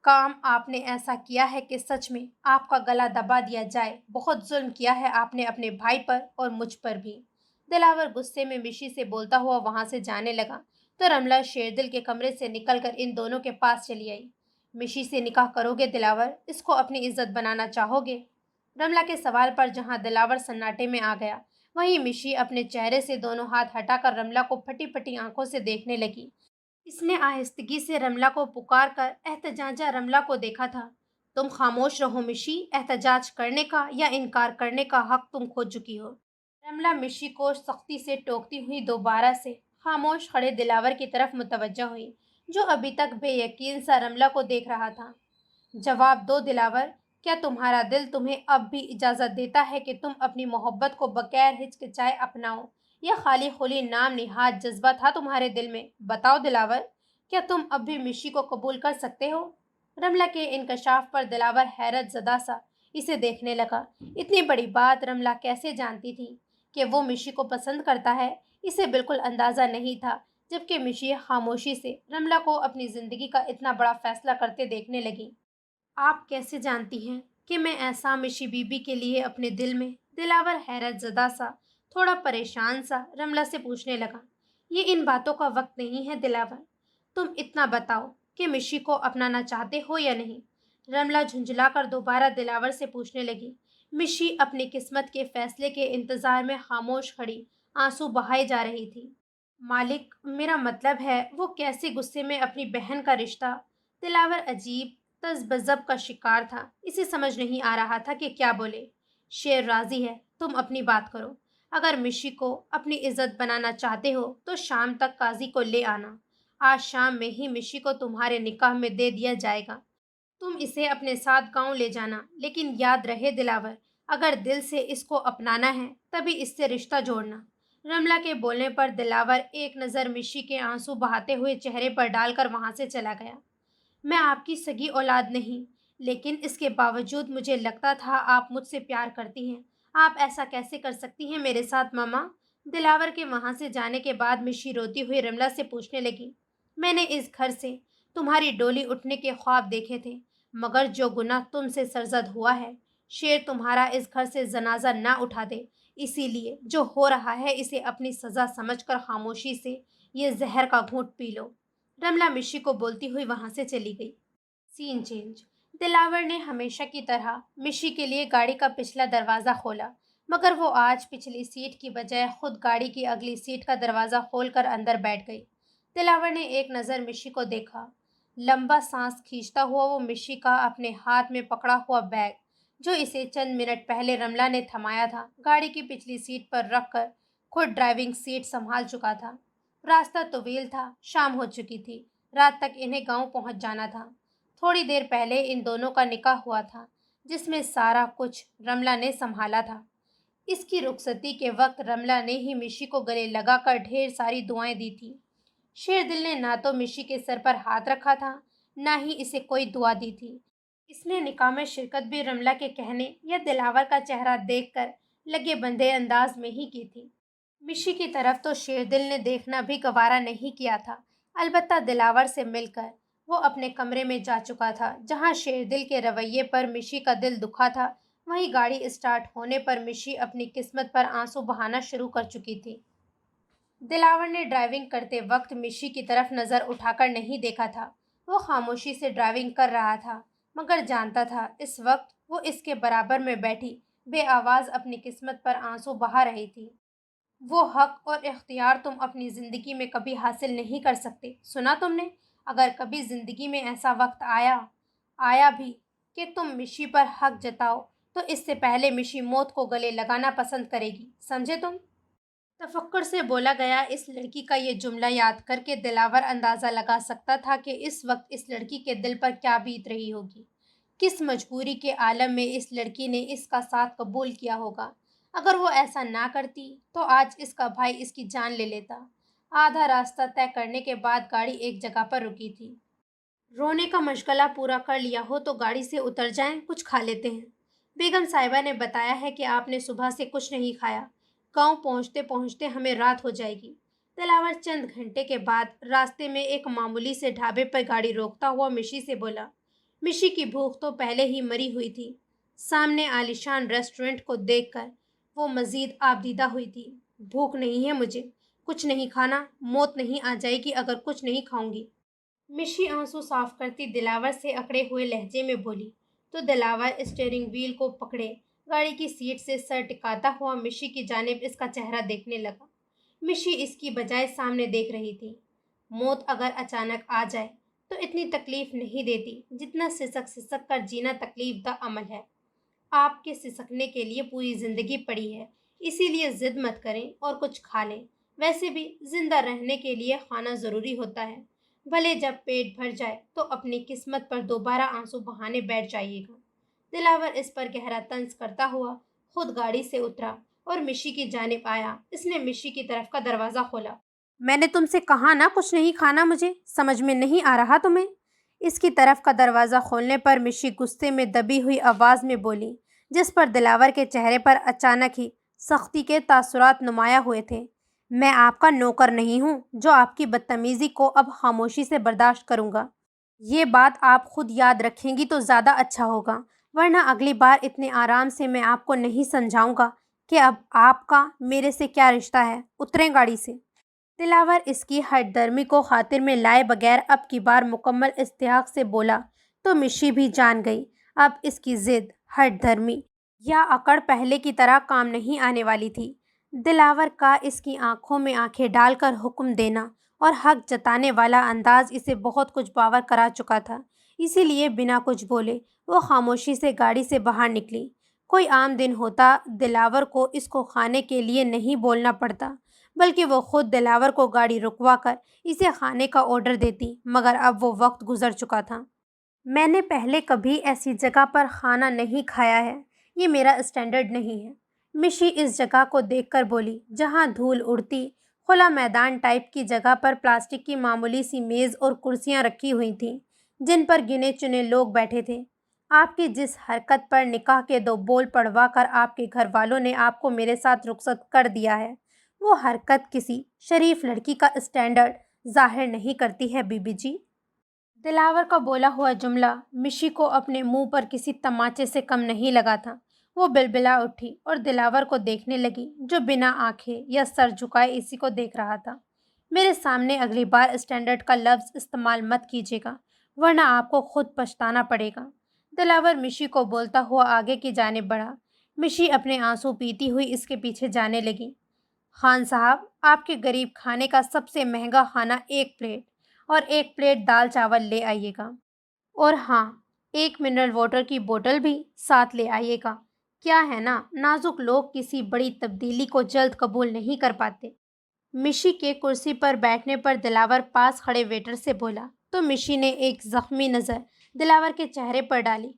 کام آپ نے ایسا کیا ہے کہ سچ میں آپ کا گلا دبا دیا جائے۔ بہت ظلم کیا ہے آپ نے اپنے بھائی پر اور مجھ پر بھی۔ دلاور غصے میں مشی سے بولتا ہوا وہاں سے جانے لگا تو رملہ شیردل کے کمرے سے نکل کر ان دونوں کے پاس چلی آئی۔ مشی سے نکاح کرو گے دلاور؟ اس کو اپنی عزت بنانا چاہو گے؟ رملہ کے سوال پر جہاں دلاور سناٹے میں آ گیا وہیں مشی اپنے چہرے سے دونوں ہاتھ ہٹا کر رملہ کو پھٹی پھٹی آنکھوں سے دیکھنے لگی۔ اس نے آہستگی سے رملہ کو پکار کر احتجاجہ رملہ کو دیکھا تھا۔ تم خاموش رہو مشی، احتجاج کرنے کا یا انکار کرنے کا حق تم کھو چکی ہو۔ رملہ مشی کو سختی سے ٹوکتی ہوئی دوبارہ سے خاموش کھڑے دلاور کی طرف متوجہ ہوئی جو ابھی تک بے یقین سا رملہ کو دیکھ رہا تھا۔ جواب دو دلاور، کیا تمہارا دل تمہیں اب بھی اجازت دیتا ہے کہ تم اپنی محبت کو بغیر ہچکچائے اپناؤ یا خالی خلی نام نہاد جذبہ تھا تمہارے دل میں؟ بتاؤ دلاور، کیا تم اب بھی مشی کو قبول کر سکتے ہو؟ رملہ کے انکشاف پر دلاور حیرت زدہ سا اسے دیکھنے لگا۔ اتنی بڑی بات رملہ کیسے جانتی تھی کہ وہ مشی کو پسند کرتا ہے؟ اسے بالکل اندازہ نہیں تھا، جبکہ مشی خاموشی سے رملہ کو اپنی زندگی کا اتنا بڑا فیصلہ کرتے دیکھنے لگی۔ آپ کیسے جانتی ہیں کہ میں ایسا مشی بی بی کے لیے اپنے دل میں؟ دلاور حیرت زدہ سا تھوڑا پریشان سا رملہ سے پوچھنے لگا۔ یہ ان باتوں کا وقت نہیں ہے دلاور، تم اتنا بتاؤ کہ مشی کو اپنانا چاہتے ہو یا نہیں؟ رملہ جھنجھلا کر دوبارہ دلاور سے پوچھنے لگی۔ مشی اپنی قسمت کے فیصلے کے انتظار میں خاموش کھڑی آنسو بہائے جا رہی تھی۔ مالک، میرا مطلب ہے وہ کیسے غصے میں اپنی بہن کا رشتہ؟ دلاور عجیب تذبذب کا شکار تھا، اسے سمجھ نہیں آ رہا تھا کہ کیا بولے۔ شیر راضی ہے، تم اپنی بات کرو۔ اگر مشی کو اپنی عزت بنانا چاہتے ہو تو شام تک قاضی کو لے آنا۔ آج شام میں ہی مشی کو تمہارے نکاح میں دے دیا جائے گا۔ تم اسے اپنے ساتھ گاؤں لے جانا، لیکن یاد رہے دلاور، اگر دل سے اس کو اپنانا ہے تبھی اس سے رشتہ جوڑنا۔ رملہ کے بولنے پر دلاور ایک نظر مشی کے آنسو بہاتے ہوئے چہرے پر ڈال کر وہاں سے چلا گیا۔ میں آپ کی سگی اولاد نہیں، لیکن اس کے باوجود مجھے لگتا تھا آپ مجھ سے پیار کرتی ہیں۔ آپ ایسا کیسے کر سکتی ہیں میرے ساتھ ماما؟ دلاور کے وہاں سے جانے کے بعد مشی روتی ہوئی رملہ سے پوچھنے لگی۔ میں نے اس گھر سے تمہاری ڈولی اٹھنے کے خواب دیکھے تھے، مگر جو گناہ تم سے سرزد ہوا ہے، شیر تمہارا اس گھر سے جنازہ نہ اٹھا دے، اسی لیے جو ہو رہا ہے اسے اپنی سزا سمجھ کر خاموشی سے یہ زہر کا گھونٹ پی لو۔ رملہ مشی کو بولتی ہوئی وہاں سے چلی گئی۔ سین چینج۔ دلاور نے ہمیشہ کی طرح مشی کے لیے گاڑی کا پچھلا دروازہ کھولا، مگر وہ آج پچھلی سیٹ کی بجائے خود گاڑی کی اگلی سیٹ کا دروازہ کھول کر اندر بیٹھ گئی۔ دلاور نے ایک نظر مشی کو دیکھا۔ لمبا سانس کھینچتا ہوا وہ مشی کا اپنے ہاتھ میں پکڑا ہوا بیگ، جو اسے چند منٹ پہلے رملہ نے تھمایا تھا، گاڑی کی پچھلی سیٹ پر رکھ کر خود ڈرائیونگ سیٹ سنبھال چکا تھا۔ راستہ طویل تھا، شام ہو چکی تھی، رات تک انہیں گاؤں پہنچ جانا تھا۔ تھوڑی دیر پہلے ان دونوں کا نکاح ہوا تھا، جس میں سارا کچھ رملہ نے سنبھالا تھا۔ اس کی رخصتی کے وقت رملہ نے ہی مشی کو گلے لگا کر ڈھیر ساری دعائیں دی تھیں۔ شیر دل نے نہ تو مشی کے سر پر ہاتھ رکھا تھا، نہ ہی اسے کوئی دعا دی تھی۔ اس نے نکاح میں شرکت بھی رملہ کے کہنے یا دلاور کا چہرہ دیکھ کر لگے بندھے انداز میں ہی کی تھی۔ مشی کی طرف تو شیر دل نے دیکھنا بھی گوارا نہیں کیا تھا، البتہ دلاور سے مل کر وہ اپنے کمرے میں جا چکا تھا، جہاں شیر دل کے رویے پر مشی کا دل دکھا تھا، وہیں گاڑی اسٹارٹ ہونے پر مشی اپنی قسمت پر آنسو بہانا شروع کر چکی تھی۔ دلاور نے ڈرائیونگ کرتے وقت مشی کی طرف نظر اٹھا کر نہیں دیکھا تھا۔ وہ خاموشی سے ڈرائیونگ کر رہا تھا، مگر جانتا تھا اس وقت وہ اس کے برابر میں بیٹھی بے آواز اپنی قسمت پر آنسو بہا رہی تھی۔ وہ حق اور اختیار تم اپنی زندگی میں کبھی حاصل نہیں کر سکتے، سنا تم نے؟ اگر کبھی زندگی میں ایسا وقت آیا بھی کہ تم مشی پر حق جتاؤ تو اس سے پہلے مشی موت کو گلے لگانا پسند کرے گی، سمجھے تم؟ تفکر سے بولا گیا اس لڑکی کا یہ جملہ یاد کر کے دلاور اندازہ لگا سکتا تھا کہ اس وقت اس لڑکی کے دل پر کیا بیت رہی ہوگی۔ کس مجبوری کے عالم میں اس لڑکی نے اس کا ساتھ قبول کیا ہوگا۔ اگر وہ ایسا نہ کرتی تو آج اس کا بھائی اس کی جان لے لیتا۔ آدھا راستہ طے کرنے کے بعد گاڑی ایک جگہ پر رکی تھی۔ رونے کا مشغلہ پورا کر لیا ہو تو گاڑی سے اتر جائیں، کچھ کھا لیتے ہیں۔ بیگم صاحبہ نے بتایا ہے کہ آپ نے صبح سے کچھ نہیں کھایا، گاؤں پہنچتے پہنچتے ہمیں رات ہو جائے گی۔ دلاور چند گھنٹے کے بعد راستے میں ایک معمولی سے ڈھابے پر گاڑی روکتا ہوا مشی سے بولا۔ مشی کی بھوک تو پہلے ہی مری ہوئی تھی، سامنے عالیشان ریسٹورنٹ کو دیکھ کر وہ مزید آبدیدہ ہوئی تھی۔ بھوک نہیں ہے مجھے، کچھ نہیں کھانا، موت نہیں آ جائے گی اگر کچھ نہیں کھاؤں گی۔ مشی آنسو صاف کرتی دلاور سے اکڑے ہوئے لہجے میں بولی تو دلاور اسٹیئرنگ وہیل کو پکڑے گاڑی کی سیٹ سے سر ٹکاتا ہوا مشی کی جانب اس کا چہرہ دیکھنے لگا۔ مشی اس کی بجائے سامنے دیکھ رہی تھی۔ موت اگر اچانک آ جائے تو اتنی تکلیف نہیں دیتی جتنا سسک سسک کر جینا تکلیف دہ عمل ہے۔ آپ کے سسکنے کے لیے پوری زندگی پڑی ہے، اسی لیے ضد مت کریں اور کچھ کھا لیں۔ ویسے بھی زندہ رہنے کے لیے کھانا ضروری ہوتا ہے، بھلے جب پیٹ بھر جائے تو اپنی قسمت پر دوبارہ آنسو بہانے بیٹھ جائیے گا۔ دلاور اس پر گہرا طنز کرتا ہوا خود گاڑی سے اترا اور مشی کی جانب آیا۔ اس نے مشی کی طرف کا دروازہ کھولا۔ میں نے تم سے کہا نا کچھ نہیں کھانا، مجھے سمجھ میں نہیں آ رہا تمہیں؟ اس کی طرف کا دروازہ کھولنے پر مشی غصے میں دبی ہوئی آواز میں بولی، جس پر دلاور کے چہرے پر اچانک ہی سختی کے تاثرات نمایاں ہوئے تھے۔ میں آپ کا نوکر نہیں ہوں جو آپ کی بدتمیزی کو اب خاموشی سے برداشت کروں گا۔ یہ بات آپ خود یاد رکھیں گی تو زیادہ اچھا ہوگا، ورنہ اگلی بار اتنے آرام سے میں آپ کو نہیں سمجھاؤں گا کہ اب آپ کا میرے سے کیا رشتہ ہے۔ اتریں گاڑی سے۔ دلاور اس کی ہٹ درمی کو خاطر میں لائے بغیر اب کی بار مکمل استحقاق سے بولا تو مشی بھی جان گئی اب اس کی ضد، ہٹ درمی یا اکڑ پہلے کی طرح کام نہیں آنے والی تھی۔ دلاور کا اس کی آنکھوں میں آنکھیں ڈال کر حکم دینا اور حق جتانے والا انداز اسے بہت کچھ باور کرا چکا تھا، اسی لیے بنا کچھ بولے وہ خاموشی سے گاڑی سے باہر نکلی۔ کوئی عام دن ہوتا دلاور کو اس کو کھانے کے لیے نہیں بولنا پڑتا، بلکہ وہ خود دلاور کو گاڑی رکوا کر اسے کھانے کا آرڈر دیتی، مگر اب وہ وقت گزر چکا تھا۔ میں نے پہلے کبھی ایسی جگہ پر کھانا نہیں کھایا ہے، یہ میرا اسٹینڈرڈ نہیں ہے۔ مشی اس جگہ کو دیکھ کر بولی، جہاں دھول اڑتی کھلا میدان ٹائپ کی جگہ پر پلاسٹک کی معمولی سی میز اور کرسیاں رکھی ہوئی تھیں جن پر گنے چنے لوگ بیٹھے تھے۔ آپ کی جس حرکت پر نکاح کے 2 بول پڑھوا کر آپ کے گھر والوں نے آپ کو میرے ساتھ رخصت کر دیا ہے، وہ حرکت کسی شریف لڑکی کا اسٹینڈرڈ ظاہر نہیں کرتی ہے بی بی جی۔ دلاور کا بولا ہوا جملہ مشی کو اپنے منہ پر کسی تماچے سے کم نہیں لگا تھا۔ وہ بلبلا اٹھی اور دلاور کو دیکھنے لگی جو بنا آنکھیں یا سر جھکائے اسی کو دیکھ رہا تھا۔ میرے سامنے اگلی بار اسٹینڈرڈ کا لفظ استعمال مت کیجیے گا، ورنہ آپ کو خود پچھتانا پڑے گا۔ دلاور مشی کو بولتا ہوا آگے کی جانب بڑھا۔ مشی اپنے آنسو پیتی ہوئی اس کے پیچھے جانے لگی۔ خان صاحب، آپ کے غریب کھانے کا سب سے مہنگا کھانا 1 پلیٹ اور 1 پلیٹ دال چاول لے آئیے گا، اور ہاں 1 منرل واٹر کی بوتل بھی ساتھ لے آئیے گا۔ کیا ہے نا، نازک لوگ کسی بڑی تبدیلی کو جلد قبول نہیں کر پاتے۔ مشی کے کرسی پر بیٹھنے پر دلاور پاس کھڑے ویٹر سے بولا تو مشی نے ایک زخمی نظر دلاور کے چہرے پر ڈالی۔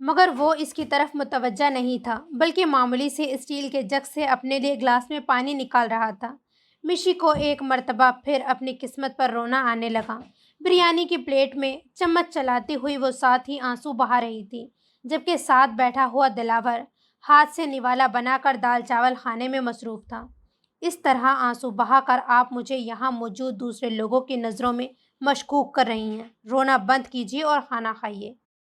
مگر وہ اس کی طرف متوجہ نہیں تھا، بلکہ معمولی سے اسٹیل کے جگ سے اپنے لیے گلاس میں پانی نکال رہا تھا۔ مشی کو ایک مرتبہ پھر اپنی قسمت پر رونا آنے لگا۔ بریانی کی پلیٹ میں چمچ چلاتی ہوئی وہ ساتھ ہی آنسو بہا رہی تھی، جبکہ ساتھ بیٹھا ہوا دلاور ہاتھ سے نوالا بنا کر دال چاول کھانے میں مصروف تھا۔ اس طرح آنسو بہا کر آپ مجھے یہاں موجود دوسرے لوگوں کی نظروں میں مشکوک کر رہی ہیں۔ رونا بند کیجیے اور کھانا کھائیے۔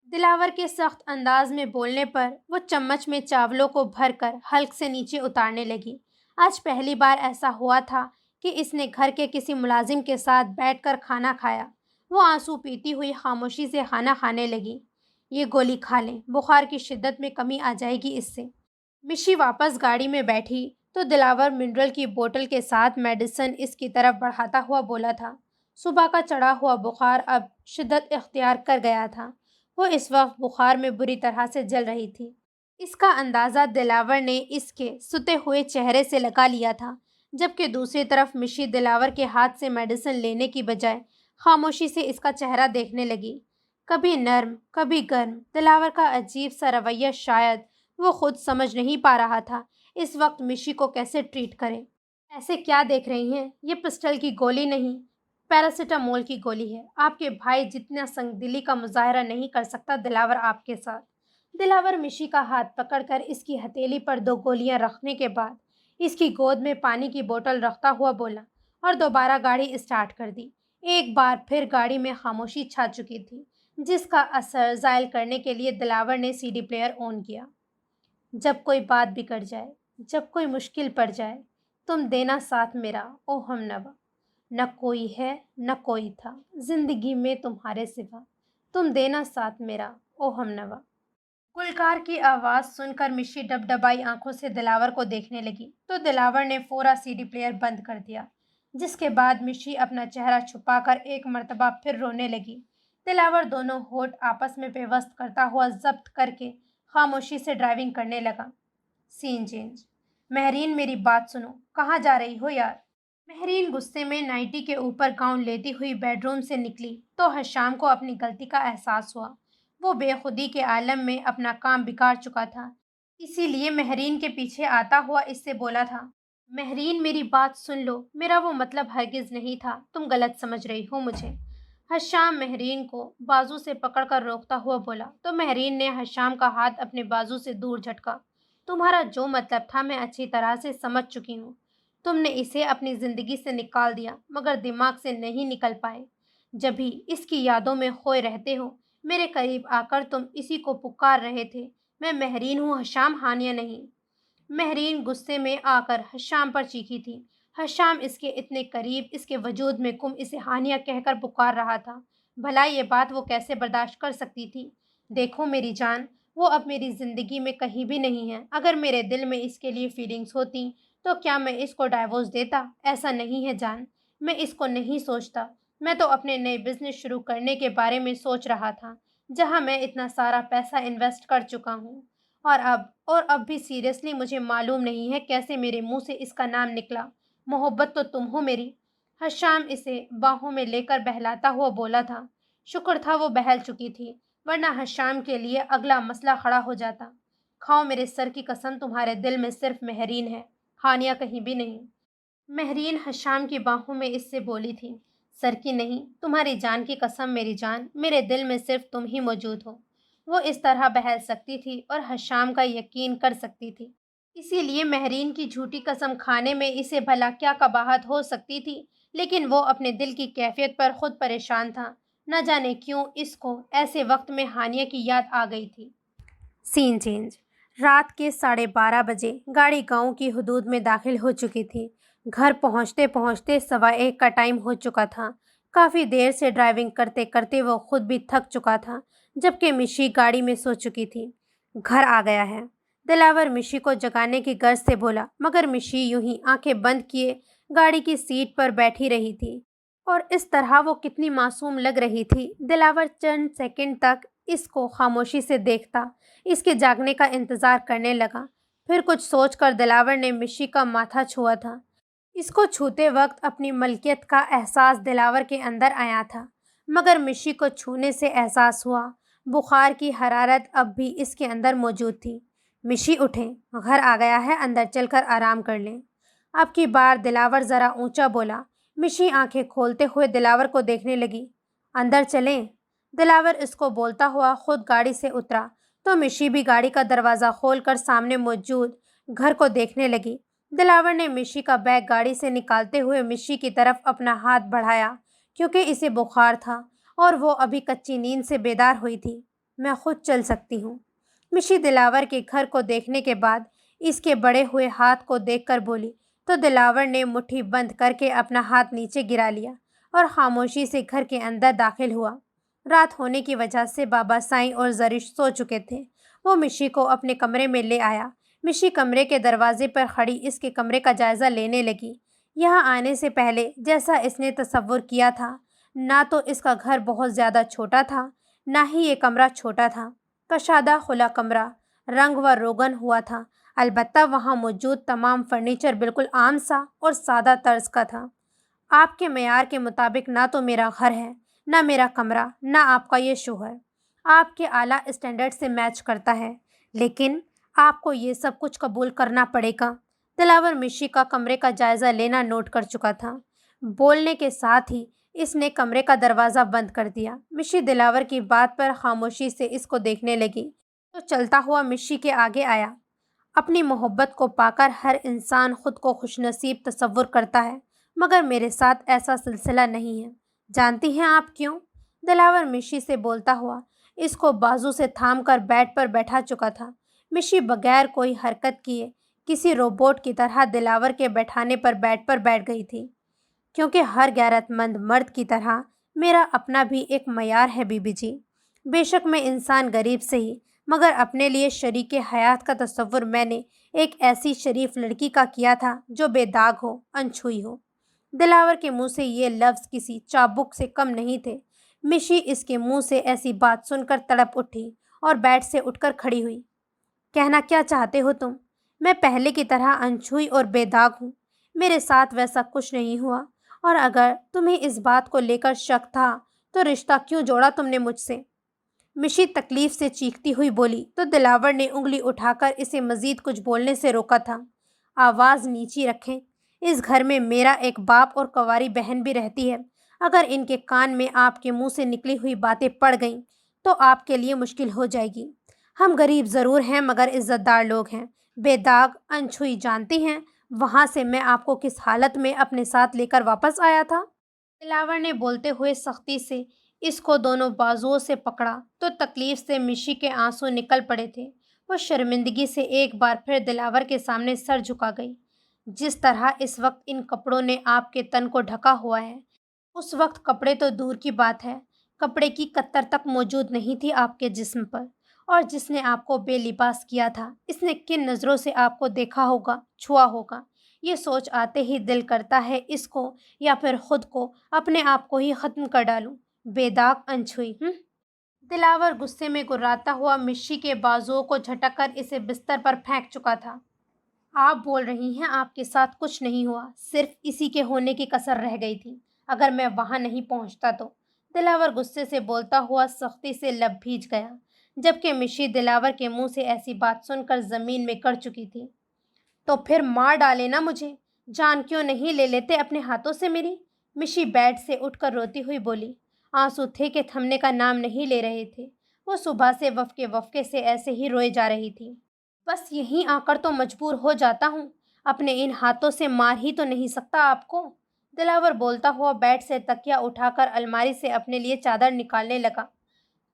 دلاور کے سخت انداز میں بولنے پر وہ چمچ میں چاولوں کو بھر کر حلق سے نیچے اتارنے لگی۔ آج پہلی بار ایسا ہوا تھا کہ اس نے گھر کے کسی ملازم کے ساتھ بیٹھ کر کھانا کھایا۔ وہ آنسو پیتی ہوئی خاموشی سے کھانا کھانے لگی۔ یہ گولی کھا لیں، بخار کی شدت میں کمی آ جائے گی اس سے۔ مشی واپس گاڑی میں بیٹھی تو دلاور منرل کی بوتل کے ساتھ میڈیسن اس کی طرف بڑھاتا ہوا بولا تھا۔ صبح کا چڑھا ہوا بخار اب شدت اختیار کر گیا تھا۔ وہ اس وقت بخار میں بری طرح سے جل رہی تھی۔ اس کا اندازہ دلاور نے اس کے ستے ہوئے چہرے سے لگا لیا تھا، جبکہ دوسری طرف مشی دلاور کے ہاتھ سے میڈیسن لینے کی بجائے خاموشی سے اس کا چہرہ دیکھنے لگی، کبھی نرم کبھی گرم۔ دلاور کا عجیب سا رویہ شاید وہ خود سمجھ نہیں پا رہا تھا اس وقت مشی کو کیسے ٹریٹ کرے۔ ایسے کیا دیکھ رہی ہیں؟ یہ پسٹل کی گولی نہیں، پیراسیٹامول کی گولی ہے۔ آپ کے بھائی جتنا سنگ دلی کا مظاہرہ نہیں کر سکتا دلاور آپ کے ساتھ۔ دلاور مشی کا ہاتھ پکڑ کر اس کی ہتھیلی پر 2 گولیاں رکھنے کے بعد اس کی گود میں پانی کی بوتل رکھتا ہوا بولا اور دوبارہ گاڑی اسٹارٹ کر دی۔ ایک بار پھر گاڑی میں خاموشی چھا چکی تھی، جس کا اثر زائل کرنے کے لیے دلاور نے CD پلیئر آن کیا۔ جب کوئی بات بگڑ جائے، جب کوئی مشکل پڑ جائے، تم دینا ساتھ میرا او ہمنوا۔ نہ کوئی ہے نہ کوئی تھا زندگی میں تمہارے سوا، تم دینا ساتھ میرا او ہمنوا۔ گلکار کی آواز سن کر مشی ڈبڈبائی آنکھوں سے دلاور کو دیکھنے لگی تو دلاور نے فوراً CD پلیئر بند کر دیا، جس کے بعد مشی اپنا چہرہ چھپا کر ایک مرتبہ پھر رونے لگی۔ دلاور دونوں ہونٹ آپس میں پیوست کرتا ہوا ضبط کر کے خاموشی سے ڈرائیونگ کرنے لگا۔ سین چینج۔ مہرین میری بات سنو، کہاں جا رہی ہو یار؟ مہرین غصے میں نائٹی کے اوپر گاؤن لیتی ہوئی بیڈ روم سے نکلی تو حشام کو اپنی غلطی کا احساس ہوا۔ وہ بے خودی کے عالم میں اپنا کام بگاڑ چکا تھا، اسی لیے مہرین کے پیچھے آتا ہوا اس سے بولا تھا، مہرین میری بات سن لو، میرا وہ مطلب ہرگز نہیں تھا، تم غلط سمجھ رہی ہو مجھے۔ حشام مہرین کو بازو سے پکڑ کر روکتا ہوا بولا تو مہرین نے حشام کا ہاتھ اپنے بازو سے دور جھٹکا۔ تمہارا جو مطلب تھا میں اچھی طرح سے سمجھ چکی ہوں۔ تم نے اسے اپنی زندگی سے نکال دیا مگر دماغ سے نہیں نکل پائے۔ جبھی اس کی یادوں میں کھوئے رہتے ہو، میرے قریب آ کر تم اسی کو پکار رہے تھے، میں مہرین ہوں حشام، ہانیہ نہیں۔ مہرین غصے میں آ کر حشام پر چیخی تھی۔ حشام اس کے اتنے قریب، اس کے وجود میں گم اسے ہانیہ کہہ کر پکار رہا تھا۔ بھلا یہ بات وہ کیسے برداشت کر سکتی تھی؟ دیکھو میری جان، وہ اب میری زندگی میں کہیں بھی نہیں ہے۔ اگر میرے دل میں اس کے لیے فیلنگز ہوتی تو کیا میں اس کو ڈائیورس دیتا؟ ایسا نہیں ہے جان، میں اس کو نہیں سوچتا۔ میں تو اپنے نئے بزنس شروع کرنے کے بارے میں سوچ رہا تھا، جہاں میں اتنا سارا پیسہ انویسٹ کر چکا ہوں، اور اب بھی سیریسلی مجھے معلوم نہیں ہے کیسے میرے منہ سے اس کا نام نکلا۔ محبت تو تم ہو میری۔ حشام اسے باہوں میں لے کر بہلاتا ہوا بولا تھا۔ شکر تھا وہ بہل چکی تھی، ورنہ حشام کے لیے اگلا مسئلہ کھڑا ہو جاتا۔ کھاؤ میرے سر کی قسم، تمہارے دل میں صرف مہرین ہے، ہانیہ کہیں بھی نہیں۔ مہرین حشام کی باہوں میں اس سے بولی تھی، سر کی نہیں، تمہاری جان کی قسم میری جان، میرے دل میں صرف تم ہی موجود ہو۔ وہ اس طرح بہل سکتی تھی اور حشام کا یقین کر سکتی تھی، اسی لیے مہرین کی جھوٹی قسم کھانے میں اسے بھلا کیا قباحت ہو سکتی تھی، لیکن وہ اپنے دل کی کیفیت پر خود پریشان تھا۔ نہ جانے کیوں اس کو ایسے وقت میں ہانیہ کی یاد آ گئی تھی۔ سین چینج۔ رات کے 12:30 بجے گاڑی گاؤں کی حدود میں داخل ہو چکی تھی۔ گھر پہنچتے پہنچتے 1:15 کا ٹائم ہو چکا تھا۔ کافی دیر سے ڈرائیونگ کرتے کرتے وہ خود بھی تھک چکا تھا، جبکہ مشی گاڑی میں سو چکی تھی۔ گھر آ گیا ہے، دلاور مشی کو جگانے کی غرض سے بولا، مگر مشی یوں ہی آنکھیں بند کیے گاڑی کی سیٹ پر بیٹھی رہی تھی، اور اس طرح وہ کتنی معصوم لگ رہی تھی۔ دلاور چند سیکنڈ تک اس کو خاموشی سے دیکھتا، اس کے جاگنے کا انتظار کرنے لگا۔ پھر کچھ سوچ کر دلاور نے مشی کا ماتھا چھوا تھا۔ اس کو چھوتے وقت اپنی ملکیت کا احساس دلاور کے اندر آیا تھا، مگر مشی کو چھونے سے احساس ہوا بخار کی حرارت اب بھی اس کے اندر موجود تھی۔ مشی اٹھیں، گھر آ گیا ہے، اندر چل کر آرام کر لیں۔ اب کی بار دلاور ذرا اونچا بولا۔ مشی آنکھیں کھولتے ہوئے دلاور کو دیکھنے لگی۔ اندر چلیں؟ دلاور اس کو بولتا ہوا خود گاڑی سے اترا تو مشی بھی گاڑی کا دروازہ کھول کر سامنے موجود گھر کو دیکھنے لگی۔ دلاور نے مشی کا بیگ گاڑی سے نکالتے ہوئے مشی کی طرف اپنا ہاتھ بڑھایا کیونکہ اسے بخار تھا اور وہ ابھی کچی نیند سے بیدار ہوئی تھی۔ میں خود چل سکتی ہوں۔ مشی دلاور کے گھر کو دیکھنے کے بعد اس کے بڑے ہوئے ہاتھ کو دیکھ کر بولی تو دلاور نے مٹھی بند کر کے اپنا ہاتھ نیچے گرا لیا اور خاموشی سے گھر کے اندر داخل ہوا۔ رات ہونے کی وجہ سے بابا سائیں اور زرش سو چکے تھے۔ وہ مشی کو اپنے کمرے میں لے آیا۔ مشی کمرے کے دروازے پر کھڑی اس کے کمرے کا جائزہ لینے لگی۔ یہاں آنے سے پہلے جیسا اس نے تصور کیا تھا، نہ تو اس کا گھر بہت زیادہ چھوٹا تھا، نہ ہی یہ کمرہ چھوٹا تھا۔ کشادہ کھلا کمرہ، رنگ و روگن ہوا تھا، البتہ وہاں موجود تمام فرنیچر بالکل عام سا اور سادہ طرز کا تھا۔ آپ کے معیار کے مطابق نہ تو میرا گھر ہے، نہ میرا کمرہ، نہ آپ کا یہ شوہر۔ آپ کے اعلیٰ اسٹینڈرڈ سے میچ کرتا ہے، لیکن آپ کو یہ سب کچھ قبول کرنا پڑے گا۔ دلاور مشی کا کمرے کا جائزہ لینا نوٹ کر چکا تھا۔ بولنے کے ساتھ ہی اس نے کمرے کا دروازہ بند کر دیا۔ مشی دلاور کی بات پر خاموشی سے اس کو دیکھنے لگی تو چلتا ہوا مشی کے آگے آیا۔ اپنی محبت کو پا کر ہر انسان خود کو خوش نصیب تصور کرتا ہے، مگر میرے ساتھ ایسا سلسلہ نہیں ہے۔ جانتی ہیں آپ کیوں؟ دلاور مشی سے بولتا ہوا اس کو بازو سے تھام کر بیڈ پر بیٹھا چکا تھا۔ مشی بغیر کوئی حرکت کیے کسی روبوٹ کی طرح دلاور کے بیٹھانے پر بیڈ پر بیٹھ گئی تھی۔ کیونکہ ہر غیرت مند مرد کی طرح میرا اپنا بھی ایک معیار ہے بی بی جی۔ بے شک میں انسان غریب سے ہی، مگر اپنے لیے شریک حیات کا تصور میں نے ایک ایسی شریف لڑکی کا کیا تھا جو بے داغ ہو، انچھوئی ہو۔ دلاور کے منہ سے یہ لفظ کسی چابک سے کم نہیں تھے۔ مشی اس کے منہ سے ایسی بات سن کر تڑپ اٹھی اور بیڈ سے اٹھ کر کھڑی ہوئی۔ کہنا کیا چاہتے ہو تم؟ میں پہلے کی طرح انچھوئی اور بے داغ ہوں، میرے ساتھ ویسا کچھ نہیں ہوا، اور اگر تمہیں اس بات کو لے کر شک تھا تو رشتہ کیوں جوڑا تم نے مجھ سے؟ مشی تکلیف سے چیختی ہوئی بولی تو دلاور نے انگلی اٹھا کر اسے مزید کچھ بولنے سے روکا تھا۔ آواز نیچی رکھیں، اس گھر میں میرا ایک باپ اور کنواری بہن بھی رہتی ہے۔ اگر ان کے کان میں آپ کے منہ سے نکلی ہوئی باتیں پڑ گئیں تو آپ کے لیے مشکل ہو جائے گی۔ ہم غریب ضرور ہیں مگر عزت دار لوگ ہیں۔ بے داغ انچھوئی جانتی ہیں وہاں سے میں آپ کو کس حالت میں اپنے ساتھ لے کر واپس آیا تھا؟ دلاور نے بولتے ہوئے سختی سے اس کو دونوں بازوؤں سے پکڑا تو تکلیف سے مشی کے آنسو نکل پڑے تھے۔ وہ شرمندگی سے ایک بار پھر دلاور کے سامنے سر جھکا گئی۔ جس طرح اس وقت ان کپڑوں نے آپ کے تن کو ڈھکا ہوا ہے، اس وقت کپڑے تو دور کی بات ہے، کپڑے کی قطر تک موجود نہیں تھی آپ کے جسم پر۔ اور جس نے آپ کو بے لباس کیا تھا، اس نے کن نظروں سے آپ کو دیکھا ہوگا، چھوا ہوگا؟ یہ سوچ آتے ہی دل کرتا ہے اس کو یا پھر خود کو اپنے آپ کو ہی ختم کر ڈالوں۔ بے داغ انچھوئی۔ دلاور غصے میں گراتا ہوا مشی کے بازوؤں کو جھٹک کر اسے بستر پر پھینک چکا تھا۔ آپ بول رہی ہیں آپ کے ساتھ کچھ نہیں ہوا، صرف اسی کے ہونے کی کسر رہ گئی تھی اگر میں وہاں نہیں پہنچتا تو۔ دلاور غصے سے بولتا ہوا سختی سے لب بھیج گیا، جبکہ مشی دلاور کے منہ سے ایسی بات سن کر زمین میں گڑ چکی تھی۔ تو پھر مار ڈالے نا مجھے، جان کیوں نہیں لے لیتے اپنے ہاتھوں سے میری؟ مشی بیڈ سے اٹھ کر روتی ہوئی بولی۔ آنسو تھے کہ تھمنے کا نام نہیں لے رہے تھے۔ وہ صبح سے وفکے وفکے سے ایسے ہی روئے جا رہی تھی۔ بس یہیں آ کر تو مجبور ہو جاتا ہوں، اپنے ان ہاتھوں سے مار ہی تو نہیں سکتا آپ کو۔ دلاور بولتا ہوا بیڈ سے تکیا اٹھا کر الماری سے اپنے لیے چادر نکالنے لگا۔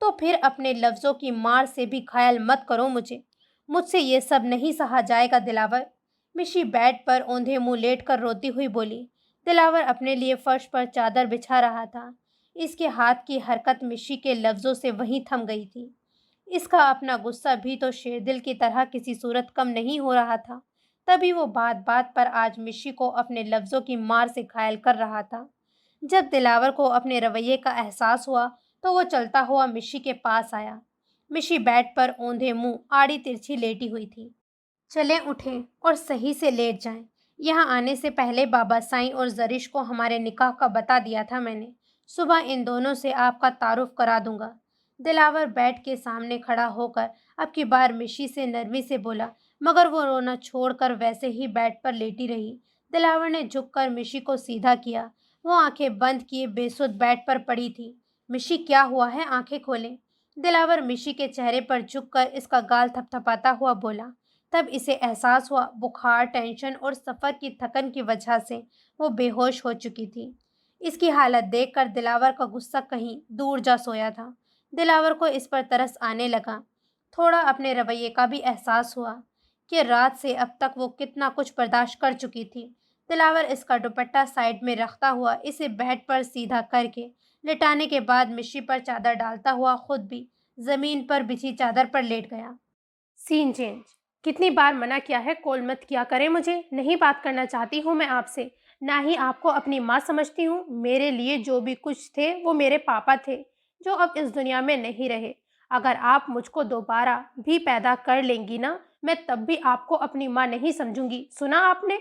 تو پھر اپنے لفظوں کی مار سے بھی گھائل مت کرو مجھے، مجھ سے یہ سب نہیں سہا جائے گا دلاور۔ مشی بیڈ پر اوندھے منہ لیٹ کر روتی ہوئی بولی۔ دلاور اپنے لیے فرش پر چادر بچھا رہا تھا۔ اس کے ہاتھ کی حرکت مشی کے لفظوں سے وہیں تھم گئی تھی۔ اس کا اپنا غصہ بھی تو شیردل کی طرح کسی صورت کم نہیں ہو رہا تھا، تبھی وہ بات بات پر آج مشی کو اپنے لفظوں کی مار سے گھائل کر رہا تھا۔ جب دلاور کو اپنے رویے کا احساس ہوا تو وہ چلتا ہوا مشی کے پاس آیا۔ مشی بیڈ پر اوندھے منہ آڑی ترچھی لیٹی ہوئی تھی۔ چلیں اٹھیں اور صحیح سے لیٹ جائیں۔ یہاں آنے سے پہلے بابا سائیں اور زرش کو ہمارے نکاح کا بتا دیا تھا میں نے۔ صبح ان دونوں سے آپ کا تعارف کرا دوں گا۔ دلاور بیڈ کے سامنے کھڑا ہو کر اب کی بار مشی سے نرمی سے بولا، مگر وہ رونا چھوڑ کر ویسے ہی بیڈ پر لیٹی رہی۔ دلاور نے جھک کر مشی کو سیدھا کیا۔ وہ آنکھیں بند کیے بے سود بیڈ پر پڑی تھی۔ مشی کیا ہوا ہے؟ آنکھیں کھولیں۔ دلاور مشی کے چہرے پر جھک کر اس کا گال تھپتھپاتا ہوا بولا۔ تب اسے احساس ہوا بخار، ٹینشن اور سفر کی تھکن کی وجہ سے وہ بے ہوش ہو چکی تھی۔ اس کی حالت دیکھ کر دلاور کا غصہ کہیں دور جا سویا تھا۔ دلاور کو اس پر ترس آنے لگا۔ تھوڑا اپنے رویے کا بھی احساس ہوا کہ رات سے اب تک وہ کتنا کچھ برداشت کر چکی تھی۔ دلاور اس کا دوپٹہ سائیڈ میں رکھتا ہوا اسے بیڈ پر سیدھا کر کے لٹانے کے بعد مشی پر چادر ڈالتا ہوا خود بھی زمین پر بچھی چادر پر لیٹ گیا۔ سین چینج۔ کتنی بار منع کیا ہے کال مت کیا کریں مجھے، نہیں بات کرنا چاہتی ہوں میں آپ سے، نہ ہی آپ کو اپنی ماں سمجھتی ہوں۔ میرے لیے جو بھی کچھ تھے وہ میرے پاپا تھے جو اب اس دنیا میں نہیں رہے۔ اگر آپ مجھ کو دوبارہ بھی پیدا کر لیں گی نا، میں تب بھی آپ کو اپنی ماں نہیں سمجھوں گی، سنا آپ نے؟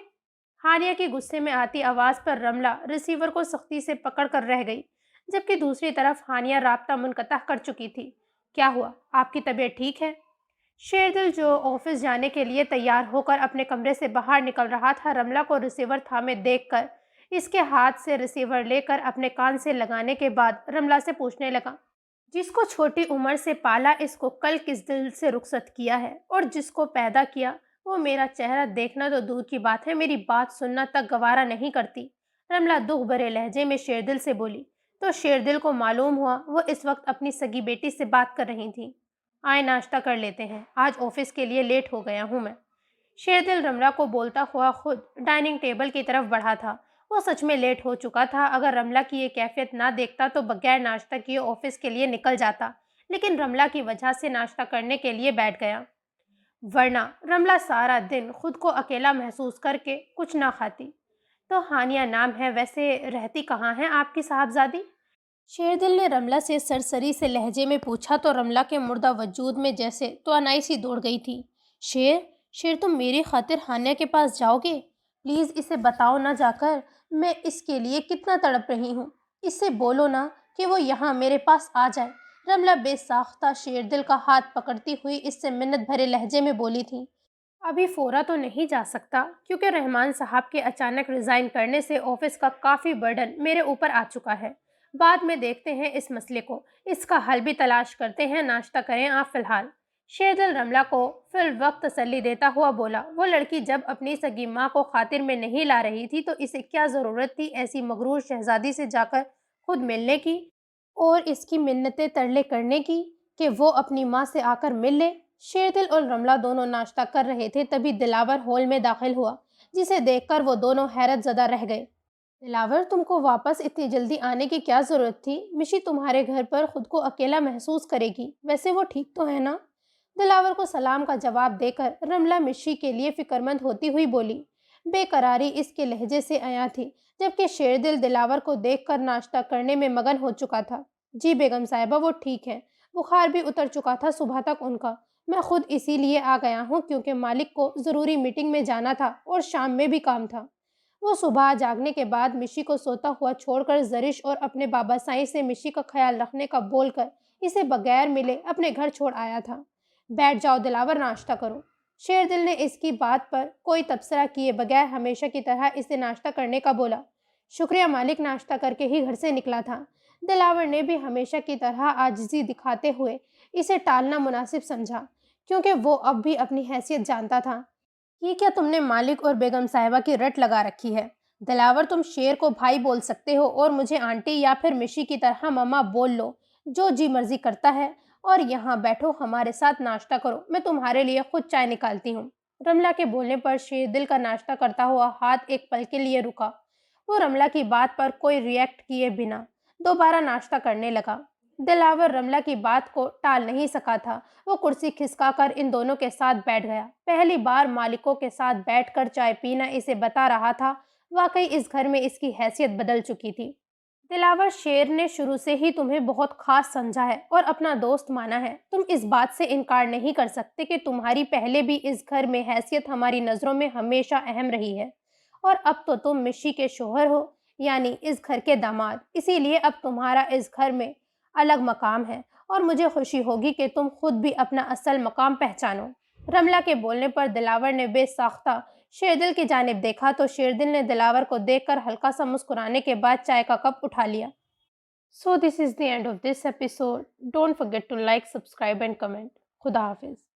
ہانیہ کی غصے میں آتی آواز پر رملہ ریسیور کو سختی سے پکڑ کر رہ گئی، جبکہ دوسری طرف ہانیہ رابطہ منقطع کر چکی تھی۔ کیا ہوا؟ آپ کی طبیعت ٹھیک ہے؟ شیردل جو آفس جانے کے لیے تیار ہو کر اپنے کمرے سے باہر نکل رہا تھا، رملہ کو ریسیور تھامے دیکھ کر اس کے ہاتھ سے ریسیور لے کر اپنے کان سے لگانے کے بعد رملہ سے پوچھنے لگا، جس کو چھوٹی عمر سے پالا اس کو کل کس دل سے رخصت کیا ہے، اور جس کو پیدا کیا وہ میرا چہرہ دیکھنا تو دور کی بات ہے میری بات سننا تک گوارا نہیں کرتی۔ رملہ دکھ بھرے لہجے میں شیردل سے بولی تو شیردل کو معلوم ہوا وہ اس وقت اپنی سگی بیٹی سے بات کر رہی تھی۔ آئے ناشتہ کر لیتے ہیں، آج آفس کے لیے لیٹ ہو گیا ہوں میں۔ شیردل رملہ کو بولتا ہوا خود ڈائننگ ٹیبل کی طرف بڑھا تھا۔ وہ سچ میں لیٹ ہو چکا تھا۔ اگر رملہ کی یہ کیفیت نہ دیکھتا تو بغیر ناشتہ کیے آفس کے لیے نکل جاتا، لیکن رملہ کی وجہ سے ناشتہ کرنے کے لیے بیٹھ گیا، ورنہ رملہ سارا دن خود کو اکیلا محسوس کر کے کچھ نہ کھاتی۔ تو ہانیہ نام ہے، ویسے رہتی کہاں ہے آپ کی صاحبزادی؟ شیردل نے رملہ سے سرسری سے لہجے میں پوچھا تو رملہ کے مردہ وجود میں جیسے توانائی سی دوڑ گئی تھی۔ شیر تم میری خاطر ہانیہ کے پاس جاؤ گے؟ پلیز اسے بتاؤ نہ جا کر میں اس کے لیے کتنا تڑپ رہی ہوں۔ اس سے بولو نا کہ وہ یہاں میرے پاس آ جائے۔ رملہ بے ساختہ شیردل کا ہاتھ پکڑتی ہوئی اس سے منت بھرے لہجے میں بولی تھی۔ ابھی فورا تو نہیں جا سکتا کیونکہ رحمان صاحب کے اچانک ریزائن کرنے سے آفس کا کافی برڈن میرے اوپر آ چکا ہے۔ بعد میں دیکھتے ہیں اس مسئلے کو، اس کا حل بھی تلاش کرتے ہیں، ناشتہ کریں آپ فی الحال۔ شیردل رملہ کو فی الوقت تسلی دیتا ہوا بولا۔ وہ لڑکی جب اپنی سگی ماں کو خاطر میں نہیں لا رہی تھی تو اسے کیا ضرورت تھی ایسی مغرور شہزادی سے جا کر خود ملنے کی اور اس کی منتیں ترلے کرنے کی کہ وہ اپنی ماں سے آ کر مل لے۔ شیردل اور رملہ دونوں ناشتہ کر رہے تھے، تبھی دلاور ہال میں داخل ہوا، جسے دیکھ کر وہ دونوں حیرت زدہ رہ گئے۔ دلاور تم کو واپس اتنی جلدی آنے کی کیا ضرورت تھی؟ مشی تمہارے گھر پر خود کو اکیلا محسوس کرے گی، ویسے وہ ٹھیک تو ہے نا؟ دلاور کو سلام کا جواب دے کر رملہ مشی کے لیے فکر مند ہوتی ہوئی بولی۔ بے قراری اس کے لہجے سے عیاں تھی، جبکہ شیردل دلاور کو دیکھ کر ناشتہ کرنے میں مگن ہو چکا تھا۔ جی بیگم صاحبہ وہ ٹھیک ہے، بخار بھی اتر چکا تھا صبح تک ان کا۔ میں خود اسی لیے آ گیا ہوں کیونکہ مالک کو ضروری میٹنگ میں جانا تھا اور شام میں بھی کام تھا۔ وہ صبح جاگنے کے بعد مشی کو سوتا ہوا چھوڑ کر زرش اور اپنے بابا سائیں سے مشی کا خیال رکھنے کا بول کر اسے بغیر ملے اپنے گھر چھوڑ آیا تھا۔ بیٹھ جاؤ دلاور، ناشتہ کرو۔ شیردل نے اس کی بات پر کوئی تبصرہ کیے بغیر ہمیشہ کی طرح اسے ناشتہ کرنے کا بولا۔ شکریہ مالک، ناشتہ کر کے ہی گھر سے نکلا تھا۔ دلاور نے بھی ہمیشہ کی طرح عاجزی دکھاتے ہوئے اسے ٹالنا مناسب سمجھا، کیونکہ وہ اب بھی اپنی حیثیت جانتا تھا۔ یہ کیا تم نے مالک اور بیگم صاحبہ کی رٹ لگا رکھی ہے؟ دلاور تم شیر کو بھائی بول سکتے ہو اور مجھے آنٹی یا پھر مشی کی طرح مما بول لو، جو جی مرضی کرتا ہے، اور یہاں بیٹھو ہمارے ساتھ ناشتہ کرو، میں تمہارے لیے خود چائے نکالتی ہوں۔ رملہ کے بولنے پر شیردل کا ناشتہ کرتا ہوا ہاتھ ایک پل کے لیے رکا۔ وہ رملہ کی بات پر کوئی ریئیکٹ کیے بنا دوبارہ ناشتہ کرنے لگا۔ دلاور رملہ کی بات کو ٹال نہیں سکا تھا۔ وہ کرسی کھسکا کر ان دونوں کے ساتھ بیٹھ گیا۔ پہلی بار مالکوں کے ساتھ بیٹھ کر چائے پینا اسے بتا رہا تھا واقعی اس گھر میں اس کی حیثیت بدل چکی تھی۔ دلاور، شیر نے شروع سے ہی تمہیں بہت خاص سمجھا ہے اور اپنا دوست مانا ہے۔ تم اس بات سے انکار نہیں کر سکتے کہ تمہاری پہلے بھی اس گھر میں حیثیت ہماری نظروں میں ہمیشہ اہم رہی ہے، اور اب تو تم مشی کے شوہر ہو، یعنی اس گھر کے داماد، اسی لیے اب تمہارا اس گھر میں الگ مقام ہے اور مجھے خوشی ہوگی کہ تم خود بھی اپنا اصل مقام پہچانو۔ رملہ کے بولنے پر دلاور نے بے ساختہ شیردل کی جانب دیکھا تو شیردل نے دلاور کو دیکھ کر ہلکا سا مسکرانے کے بعد چائے کا کپ اٹھا لیا۔ So this is the end of this episode. Don't forget to like, subscribe and comment. خدا حافظ.